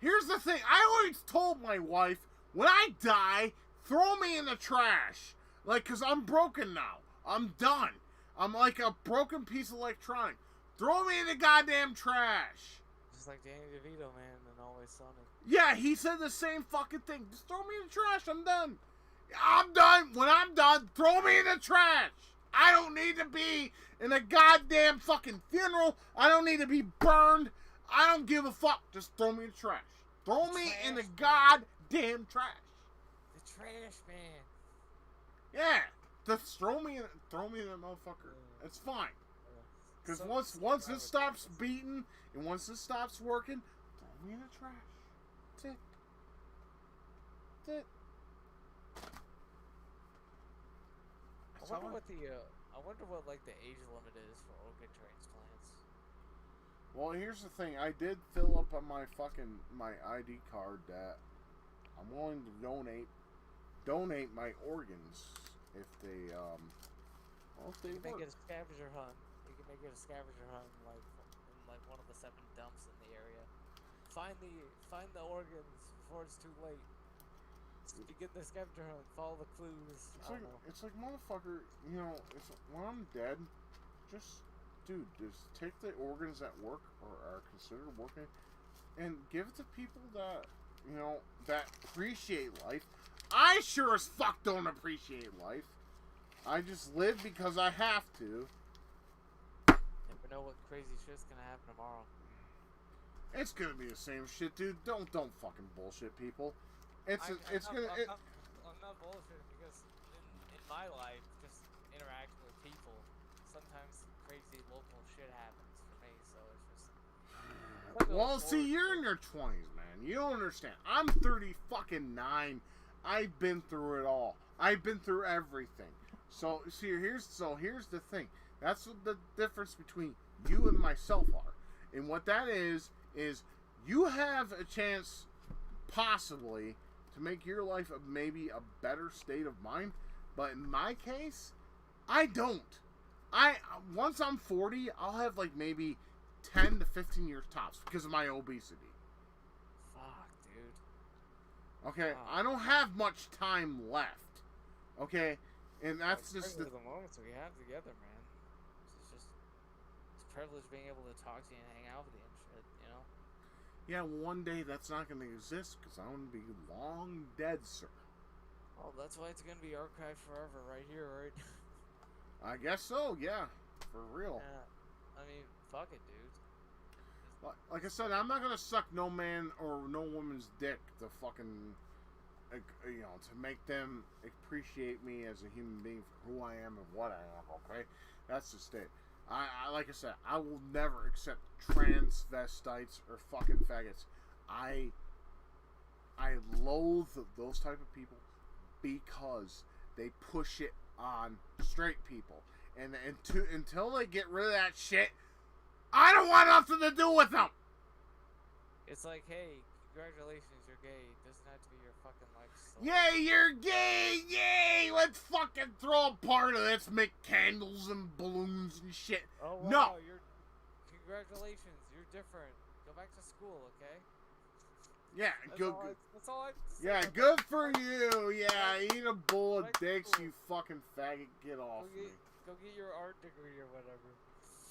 Here's the thing. I always told my wife, when I die, throw me in the trash. Like, because I'm broken now. I'm done. I'm like a broken piece of electronic. Throw me in the goddamn trash. Just like Danny DeVito, man, and Always Sunny. Yeah, he said the same fucking thing. Just throw me in the trash. I'm done. I'm done. When I'm done, throw me in the trash. I don't need to be in a goddamn fucking funeral. I don't need to be burned. I don't give a fuck. Just throw me in the trash. Throw me in the goddamn trash. The trash man. Yeah. Just throw me in that motherfucker. It's fine. Because once it stops beating and once it stops working, throw me in the trash. That's it. That's it. I wonder what like the age limit is for organ transplants. Well, here's the thing. I did fill up on my ID card that I'm willing to donate my organs if they You can make it a scavenger hunt. You can make it a scavenger hunt in one of the 7 dumps in the area. Find the organs before it's too late. Begin the scavenger hunt. Follow the clues. It's like motherfucker. When I'm dead, just take the organs that work or are considered working, and give it to people that that appreciate life. I sure as fuck don't appreciate life. I just live because I have to. Never know what crazy shit's gonna happen tomorrow. It's gonna be the same shit, dude. Don't fucking bullshit people. I'm not bullshitting because in my life, just interacting with people, sometimes crazy local shit happens for me, so it's just. Well, see, you're in your 20s, man. You don't understand. I'm 30 fucking 9. I've been through it all. I've been through everything. So, see, here's the thing. That's what the difference between you and myself are. And what that is you have a chance, possibly, to make your life maybe a better state of mind. But in my case, I don't. Once I'm 40, I'll have like maybe 10 to 15 years tops because of my obesity. Fuck, dude. Okay, Wow. I don't have much time left. Okay, and that's just the moments we have together, man. It's a privilege being able to talk to you and hang out with you and shit, you know? Yeah, one day that's not going to exist because I'm going to be long dead, sir. Well, that's why it's going to be archived forever right here, right? I guess so, yeah. For real. Yeah. I mean, fuck it, dude. Like I said, I'm not going to suck no man or no woman's dick to fucking, you know, to make them appreciate me as a human being for who I am and what I am, okay? That's just it. I like I said, I will never accept transvestites or fucking faggots. I loathe those type of people because they push it on straight people, and until they get rid of that shit, I don't want nothing to do with them. It's like, hey, congratulations, you're gay. It doesn't have to be your fucking life story. Yay, you're gay! Yay! Let's fucking throw a party. Let's make candles and balloons and shit. Oh, wow, no! Congratulations, you're different. Go back to school, okay? Yeah, good. That's all I Yeah, good for you. Yeah, eat a bowl of dicks, you fucking faggot. Get off me. Go get your art degree or whatever.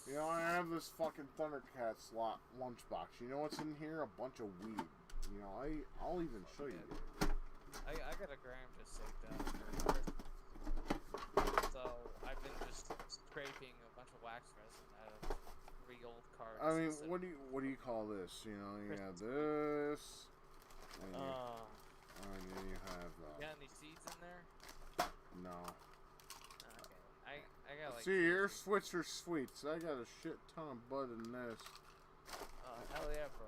You know, I have this fucking Thundercats lunchbox. You know what's in here? A bunch of weed. You know, I'll even show you. I got a gram just saved up. So I've been just scraping a bunch of wax resin out of 3 old cards. I mean, what do you call this? You know, you have this. And then you have. You got any seeds in there? No. Okay. I got like. See, here's Switzer Sweets. I got a shit ton of bud in this. Oh, hell yeah, bro.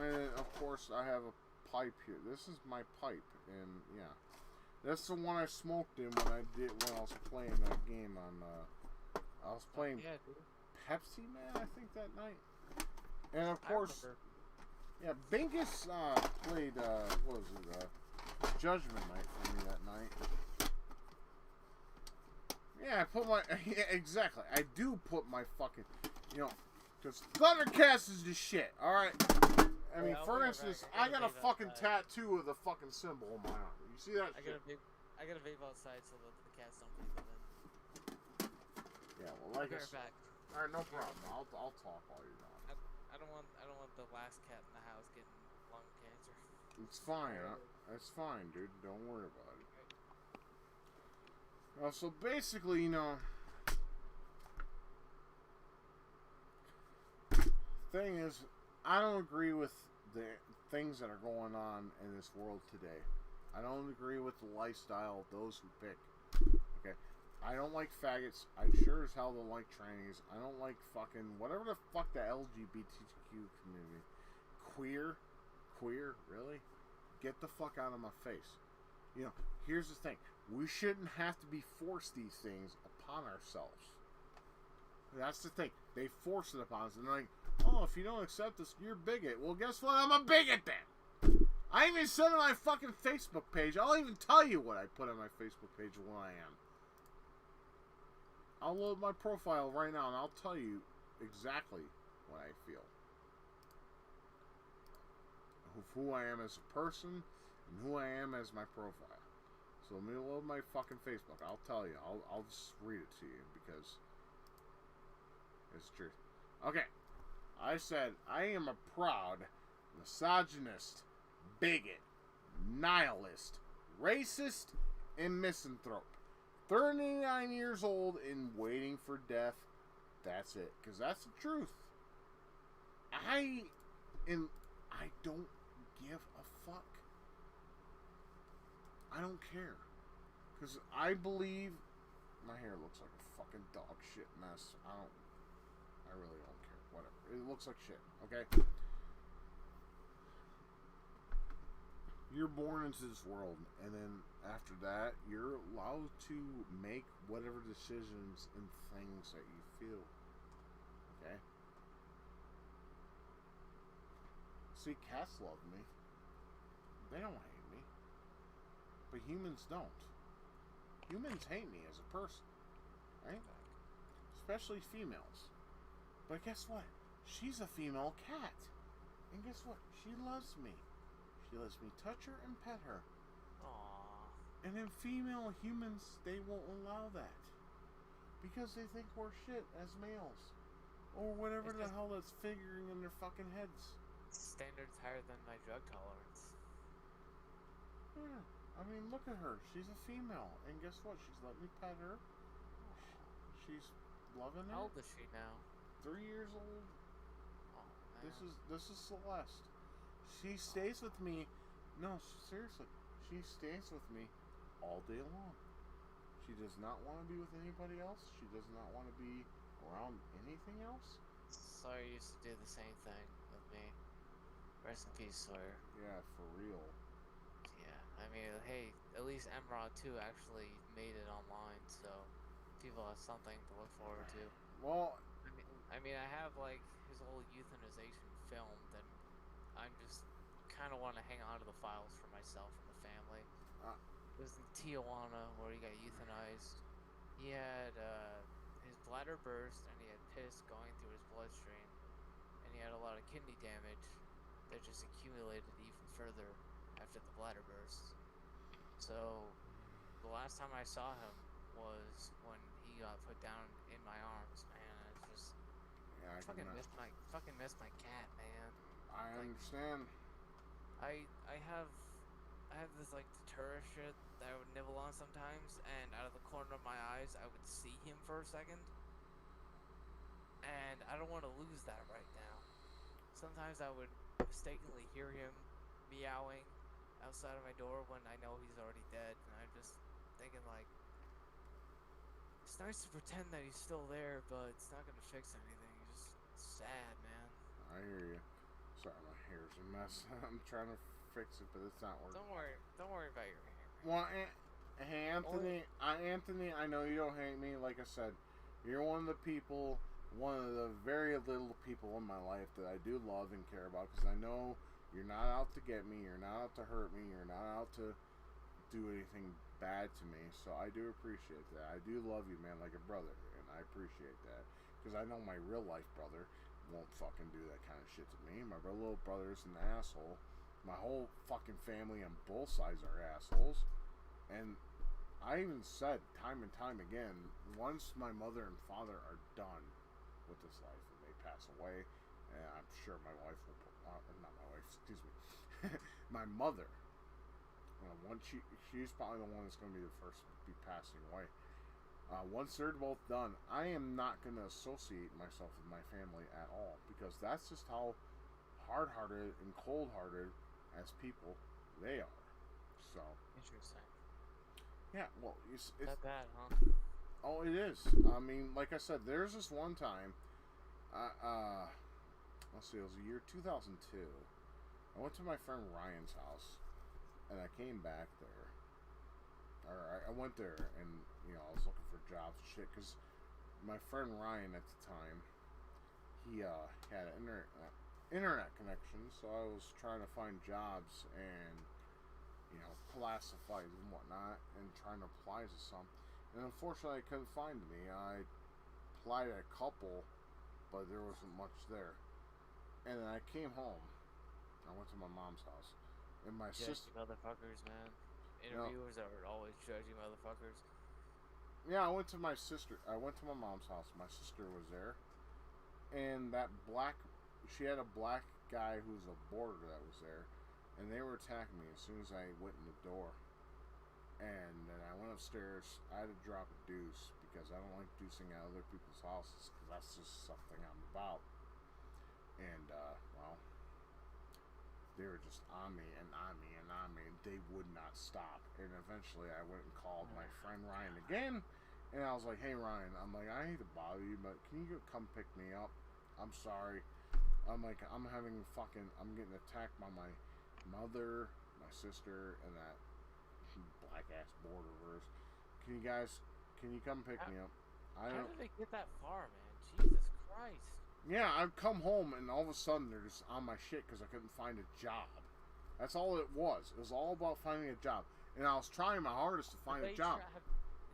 And of course, I have a pipe here. This is my pipe, and yeah, that's the one I smoked in when I was playing that game on. I was playing Pepsi Man, I think, that night. And of course, yeah, Binkus played what was it? Judgment Night for me that night. Yeah, I put my exactly. I do put my fucking, you know, because Thundercats is the shit. All right. I mean, for instance, I got a fucking tattoo of the fucking symbol on my arm. You see that? I got a vape outside so that the cats don't breathe it in. Yeah, well, like I said. Back. All right, no problem. I'll talk while you're gone. I don't want the last cat in the house getting lung cancer. It's fine. It's fine, dude. Don't worry about it. So basically, you know, thing is, I don't agree with the things that are going on in this world today. I don't agree with the lifestyle of those who pick. Okay, I don't like faggots. I sure as hell don't like trannies. I don't like fucking whatever the fuck the LGBTQ community. Queer, really? Get the fuck out of my face. You know, here's the thing. We shouldn't have to be forced these things upon ourselves. That's the thing. They force it upon us, and they're like, oh, if you don't accept this, you're a bigot. Well, guess what? I'm a bigot then. I even said on my fucking Facebook page, I'll even tell you what I put on my Facebook page of what I am. I'll load my profile right now, and I'll tell you exactly what I feel. Of who I am as a person, and who I am as my profile. So let me load my fucking Facebook. I'll tell you. I'll just read it to you because it's true. Okay. I said I am a proud misogynist, bigot, nihilist, racist, and misanthrope. 39 years old and waiting for death. That's it. Because that's the truth. I don't give a fuck. I don't care. Because I believe my hair looks like a fucking dog shit mess. I really don't care. Whatever. It looks like shit. Okay. You're born into this world, and then after that, you're allowed to make whatever decisions and things that you feel. Okay? See, cats love me. They don't hate me. But humans don't. Humans hate me as a person. Right? Especially females. But guess what? She's a female cat. And guess what? She loves me. She lets me touch her and pet her. Aww. And then female humans, they won't allow that. Because they think we're shit as males. Or whatever the hell that's figuring in their fucking heads. Standards higher than my drug tolerance. Yeah. I mean, look at her. She's a female. And guess what? She's letting me pet her. She's loving it. How old is she now? 3 years old. Oh, man. This is Celeste. She stays with me. No, seriously. She stays with me all day long. She does not want to be with anybody else. She does not want to be around anything else. Sawyer used to do the same thing with me. Rest in peace, Sawyer. Yeah, for real. Yeah, I mean, hey, at least Emerald 2 actually made it online, so people have something to look forward to. Well, I mean, I have like his whole euthanization filmed, and I'm just kind of want to hang on to the files for myself and the family. It was in Tijuana where he got euthanized. He had his bladder burst, and he had piss going through his bloodstream, and he had a lot of kidney damage that just accumulated even further after the bladder burst. So the last time I saw him was when he got put down in my arms, man. It's just I fucking miss my cat, man. I understand. I have this like deterrent shit that I would nibble on sometimes, and out of the corner of my eyes I would see him for a second, and I don't want to lose that right now. Sometimes I would mistakenly hear him meowing outside of my door when I know he's already dead, and I'm just thinking like, it's nice to pretend that he's still there, but it's not gonna fix anything. It's just sad, man. I hear you. Sorry, my hair's a mess. I'm trying to fix it, but it's not working. Don't worry about your hair. Well, hey, Anthony, I know you don't hate me. Like I said, you're one of the very little people in my life that I do love and care about, because I know you're not out to get me, you're not out to hurt me, you're not out to do anything bad to me. So I do appreciate that. I do love you, man, like a brother, and I appreciate that, because I know my real life brother won't fucking do that kind of shit to me. My little brother's an asshole. My whole fucking family on both sides are assholes. And I even said time and time again, once my mother and father are done with this life and they pass away, and I'm sure my wife will not my wife, excuse me, my mother, once she's probably the one that's going to be the first to be passing away. Once they're both done, I am not going to associate myself with my family at all, because that's just how hard-hearted and cold-hearted as people they are. So Interesting. yeah, well, it's Not bad, huh? oh, it is. I mean, like I said, there's this one time. Let's see, it was the year 2002. I went to my friend Ryan's house, and I came back there. Or I went there, and I was looking for jobs and shit, because my friend Ryan at the time, he had an internet connection, so I was trying to find jobs and classified and whatnot, and trying to apply to some, and unfortunately I couldn't find any. I applied at a couple, but there wasn't much there. And then I came home. I went to my mom's house, and my sister. Motherfuckers, man. Interviewers are always judgy motherfuckers. Yeah, I went to my sister. I went to my mom's house. My sister was there, and she had a black guy who was a boarder that was there, and they were attacking me as soon as I went in the door. And then I went upstairs. I had to drop a deuce, because I don't like deucing at other people's houses, because that's just something I'm about. And well, they were just on me and on me and on me, and they would not stop. And eventually I went and called my friend Ryan again, And I was like, hey, Ryan, I'm like, I hate to bother you, but can you come pick me up? I'm sorry. I'm like, I'm getting attacked by my mother, my sister, and that black-ass border of hers. Can you come pick How, me up? how did they get that far, man? Jesus Christ. Yeah, I'd come home, and all of a sudden, they're just on my shit because I couldn't find a job. That's all it was. It was all about finding a job. And I was trying my hardest to find a job.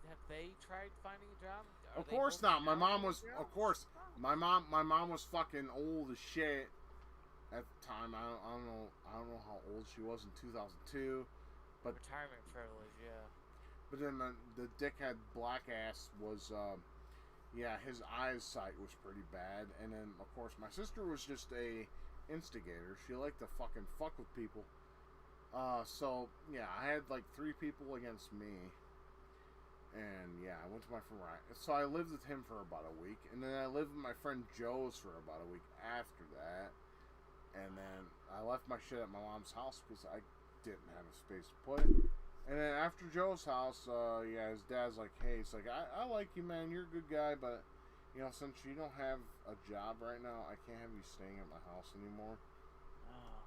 Have they tried finding a job? Of course not. My mom was, of course, my mom was fucking old as shit at the time. I don't know how old she was in 2002, but retirement privilege, yeah. But then the dickhead black ass was, yeah, his eyesight was pretty bad. And then of course my sister was just a instigator. She liked to fucking fuck with people. So yeah, I had like 3 people against me. And yeah, I went to my friend Ryan. So I lived with him for about a week. And then I lived with my friend Joe's for about a week after that. And then I left my shit at my mom's house because I didn't have a space to put it. And then after Joe's house, yeah, his dad's like, hey, it's like, I like you, man. You're a good guy. But, you know, since you don't have a job right now, I can't have you staying at my house anymore.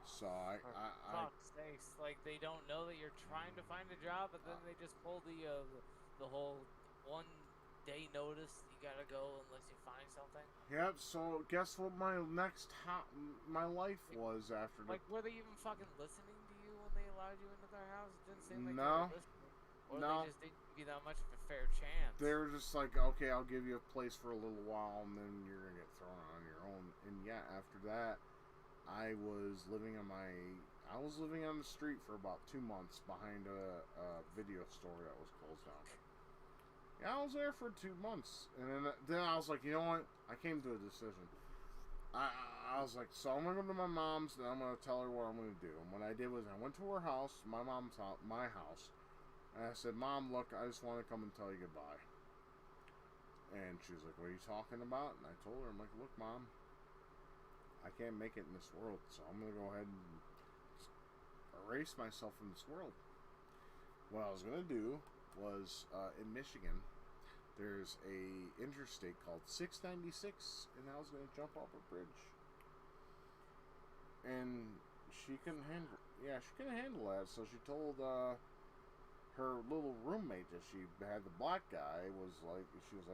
So for fuck's sakes, like they don't know that you're trying to find a job, but then they just pull the whole 1 day notice. You gotta go unless you find something. Yep. So guess what my my life was after. Like, were they even fucking listening to you when they allowed you into their house? It didn't seem like no. they were listening. Or No. they just didn't give you that much of a fair chance. They were just like, okay, I'll give you a place for a little while, and then you're gonna get thrown on your own. And yeah, after that, I was living on the street for about 2 months behind a video store that was closed down. Yeah, I was there for 2 months, and then I was like, you know what? I came to a decision. I was like, so I'm gonna go to my mom's, and I'm gonna tell her what I'm gonna do. And what I did was I went to her house, my mom's house, my house, and I said, Mom, look, I just want to come and tell you goodbye. And she was like, what are you talking about? And I told her, I'm like, look, Mom, I can't make it in this world, so I'm gonna go ahead and erase myself from this world. What I was gonna do was in Michigan, there's a interstate called 696, and I was gonna jump off a bridge. And she couldn't handle that, so she told her little roommate that she had, the black guy, she was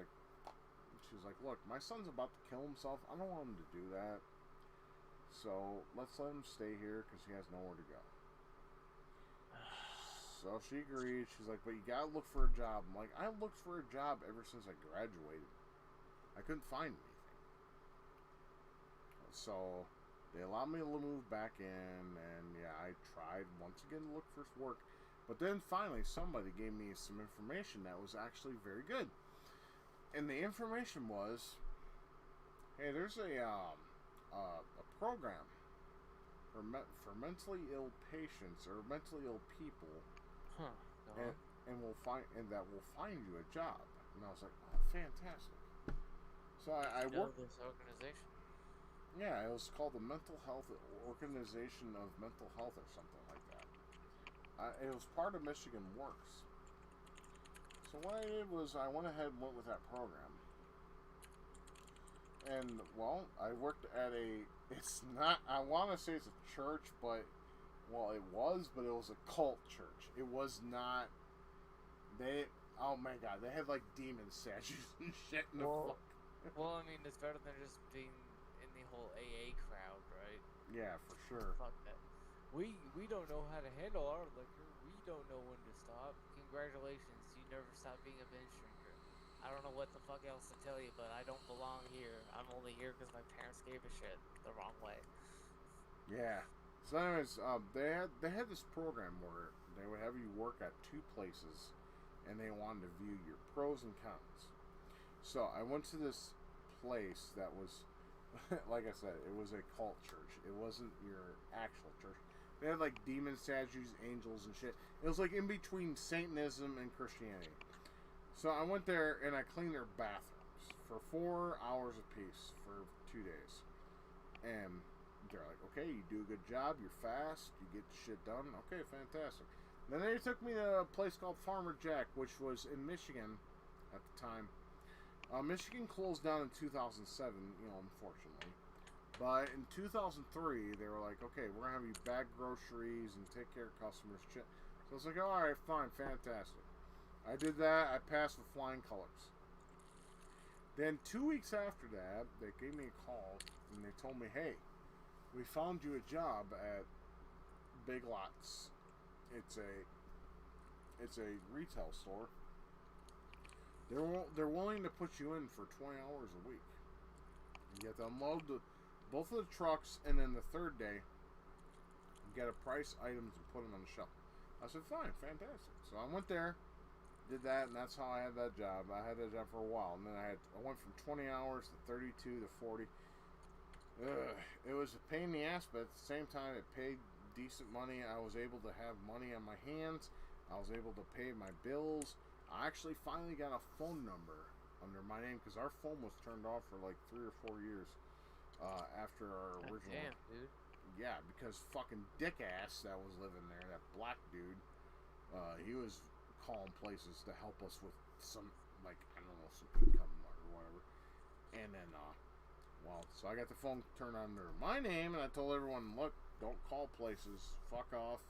like, look, my son's about to kill himself. I don't want him to do that. So let's let him stay here because he has nowhere to go. So she agreed. She's like, but you gotta look for a job. I'm like, I looked for a job ever since I graduated. I couldn't find anything. So they allowed me to move back in, and yeah, I tried once again to look for work. But then finally somebody gave me some information that was actually very good. And the information was, hey, there's a program for mentally ill patients or mentally ill people, and that will find you a job. And I was like, oh, fantastic. So I worked this organization. Yeah, it was called the Mental Health Organization of Mental Health or something like that. It was part of Michigan Works. So what I did was I went ahead and went with that program. And, well, I worked at I want to say it's a church, but, well, it was a cult church. It was not, oh my god, they had, like, demon statues and shit in the fuck. Well, I mean, it's better than just being in the whole AA crowd, right? Yeah, for sure. Fuck that. We don't know how to handle our liquor. We don't know when to stop. Congratulations, you never stopped being a binge drinker. I don't know what the fuck else to tell you, but I don't belong here. I'm only here because my parents gave a shit the wrong way. Yeah. So anyways, they had this program where they would have you work at 2 places, and they wanted to view your pros and cons. So I went to this place that was, like I said, it was a cult church. It wasn't your actual church. They had like demon statues, angels, and shit. It was like in between Satanism and Christianity. So I went there and I cleaned their bathrooms for 4 hours apiece for 2 days. And they're like, okay, you do a good job, you're fast, you get the shit done. Okay, fantastic. Then they took me to a place called Farmer Jack, which was in Michigan. at the time. Michigan closed down in 2007, unfortunately. But in 2003, they were like, okay, we're going to have you bag groceries and take care of customers. So I was like, all right, fine, fantastic. I did that. I passed with flying colors. Then 2 weeks after that, they gave me a call and they told me, hey, we found you a job at Big Lots. It's a retail store. They're willing to put you in for 20 hours a week. You have to unload both of the trucks, and then the third day, you got to price items and put them on the shelf. I said, fine, fantastic. So I went there, did that, and that's how I had that job. I had that job for a while, and then I went from 20 hours to 32 to 40. It was a pain in the ass, but at the same time, it paid decent money. I was able to have money on my hands. I was able to pay my bills. I actually finally got a phone number under my name because our phone was turned off for like 3 or 4 years after our original. Damn, dude. Yeah, because fucking dick ass that was living there, that black dude, he was calling places to help us with some, like, I don't know, some income or whatever. And then, so I got the phone turned on under my name, and I told everyone, look, don't call places, fuck off.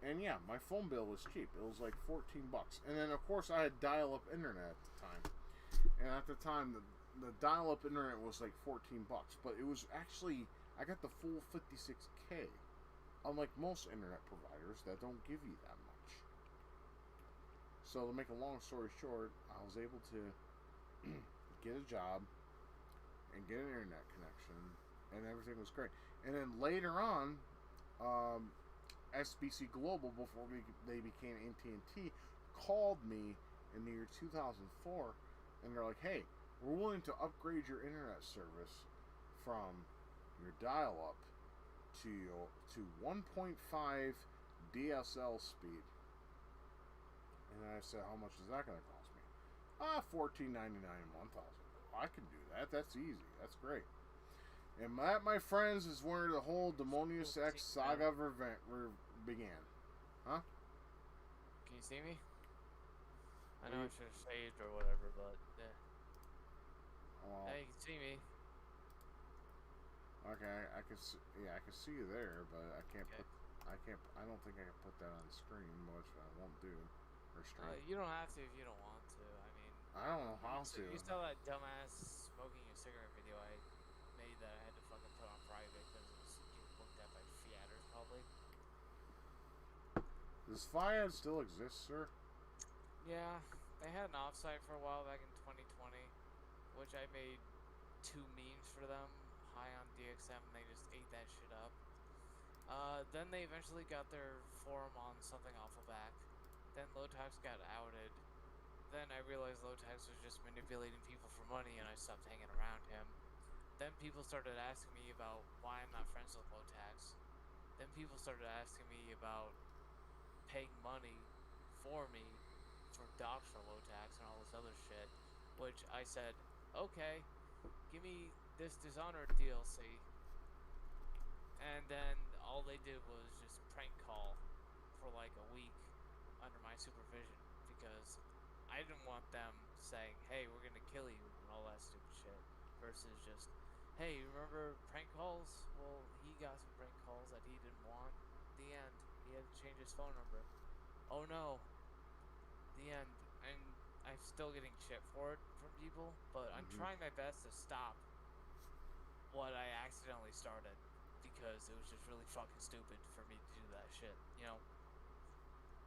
And yeah, my phone bill was cheap. It was like $14. And then, of course, I had dial-up internet at the time. And at the time, the dial-up internet was like $14. But it was actually, I got the full 56K. Unlike most internet providers that don't give you that much. So to make a long story short, I was able to get a job and get an internet connection. And everything was great. And then later on, SBC Global, before they became AT&T, called me in the year 2004, and they're like, hey, we're willing to upgrade your internet service from your dial-up to 1.5 DSL speed. And I said, how much is that going to cost me? $14.99 a month. I can do that. That's easy. That's great. And that, my friends, is where the whole Demonius X saga began. Huh? Can you see me? I know it's just shades or whatever, but yeah. Well, yeah, you can see me. Okay, I can see you there, but I don't think I can put that on the screen, which I won't do. Or stream. You don't have to if you don't want to. I mean, I don't know how to. You saw that dumbass smoking a cigarette video I made that I had to fucking put on private because it was getting looked at by fiatters probably. Does FIAD still exist, sir? Yeah, they had an offsite for a while back in 2020, which I made 2 memes for them, high on DXM, and they just ate that shit up. Then they eventually got their forum on something awful back. Then Lotax got outed. Then I realized Lotax was just manipulating people for money, and I stopped hanging around him. Then people started asking me about why I'm not friends with Lotax. Then people started asking me about paying money for me for docs for Lotax and all this other shit, which I said, okay, give me this Dishonored DLC. And then all they did was just prank call for like a week under my supervision because I didn't want them saying, hey, we're gonna kill you and all that stupid shit, versus just, hey, remember prank calls? Well, he got some prank calls that he didn't want. The end. He had to change his phone number. Oh no. The end. And I'm still getting shit for it from people, but I'm trying my best to stop what I accidentally started because it was just really fucking stupid for me to do that shit, you know?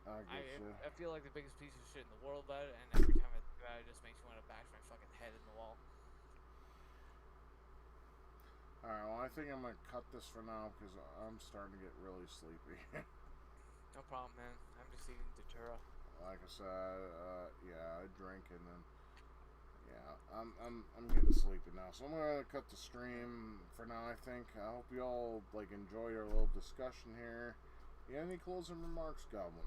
I feel like the biggest piece of shit in the world about it, and every time I think about it, it just makes me want to bash my fucking head in the wall. Alright, well, I think I'm gonna cut this for now because I'm starting to get really sleepy. No problem, man. I'm just eating Datura. Like I said, yeah, I drink and then, yeah, I'm getting sleepy now. So I'm gonna cut the stream for now. I think. I hope you all like enjoy our little discussion here. You have any closing remarks, Goblin?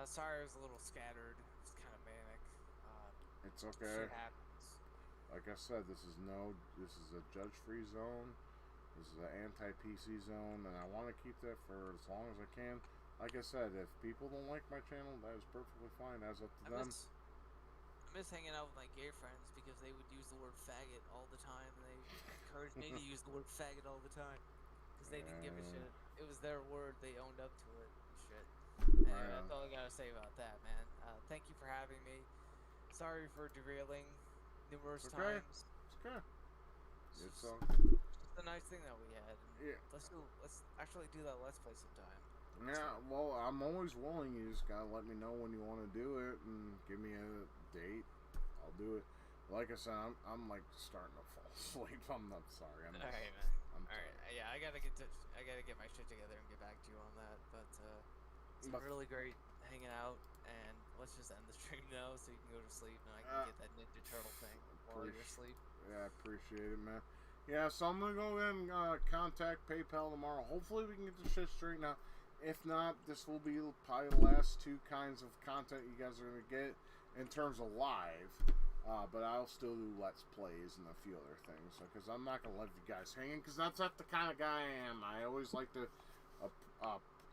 Sorry, I was a little scattered. It's kind of manic. It's okay. Shit happens. Like I said, this is a judge-free zone. This is an anti-PC zone, and I want to keep that for as long as I can. Like I said, if people don't like my channel, that is perfectly fine. That's up to them. miss hanging out with my gay friends because they would use the word faggot all the time, and they encouraged me to use the word faggot all the time because they didn't give a shit. It was their word; they owned up to it and shit. Anyway, that's all I gotta say about that, man. Thank you for having me. Sorry for derailing numerous times. It's okay. It's just a nice thing that we had. And yeah. Let's actually do that. Let's play sometime. Yeah, well, I'm always willing. You just gotta let me know when you want to do it and give me a date. I'll do it. Like I said, I'm like starting to fall asleep. I'm not sorry. All right, man. I'm All right. Yeah, I gotta get my shit together and get back to you on that. But it's been really great hanging out, and let's just end the stream now so you can go to sleep and I can get that Ninja Turtle thing while you're asleep. Yeah, I appreciate it, man. Yeah, so I'm gonna go ahead and contact PayPal tomorrow. Hopefully, we can get this shit straightened out. If not, this will be probably the last two kinds of content you guys are going to get in terms of live. But I'll still do Let's Plays and a few other things. Because I'm not going to let you guys hanging. Because that's not the kind of guy I am. I always like to...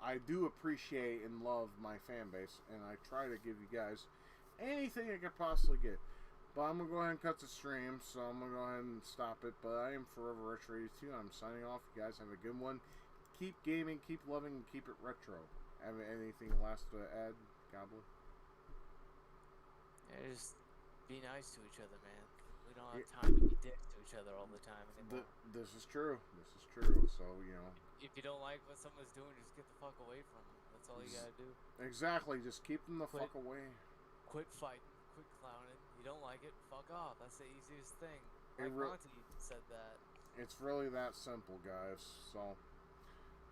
I do appreciate and love my fan base. And I try to give you guys anything I could possibly get. But I'm going to go ahead and cut the stream. So I'm going to go ahead and stop it. But I am ForeverRetro82. I'm signing off. You guys have a good one. Keep gaming, keep loving, and keep it retro. Have anything last to add, Goblin? Yeah, just be nice to each other, man. We don't have time to be dicks to each other all the time anymore. This is true. This is true. So, you know. If you don't like what someone's doing, just get the fuck away from them. That's all you gotta do. Exactly. Just keep them the fuck away. Quit fighting. Quit clowning. You don't like it, fuck off. That's the easiest thing. Like Monty said that. It's really that simple, guys. So...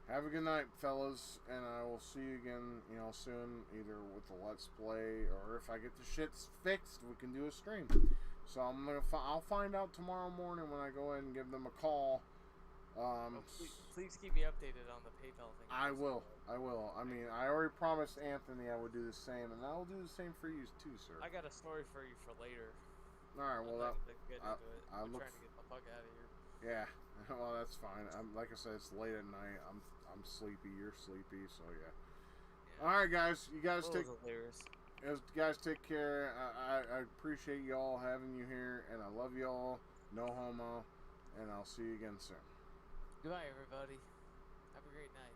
have a good night, fellas, and I will see you again, soon, either with the Let's Play, or if I get the shit fixed, we can do a stream. So I'll find out tomorrow morning when I go ahead and give them a call. Please keep me updated on the PayPal thing. I will. I mean, I already promised Anthony I would do the same, and I will do the same for you too, sir. I got a story for you for later. All right, well, I'm trying to get the fuck out of here. Yeah. Well, that's fine. Like I said, it's late at night. I'm sleepy. You're sleepy, so yeah. All right, guys. You guys take care. I appreciate y'all having you here, and I love y'all. No homo, and I'll see you again soon. Goodbye, everybody. Have a great night.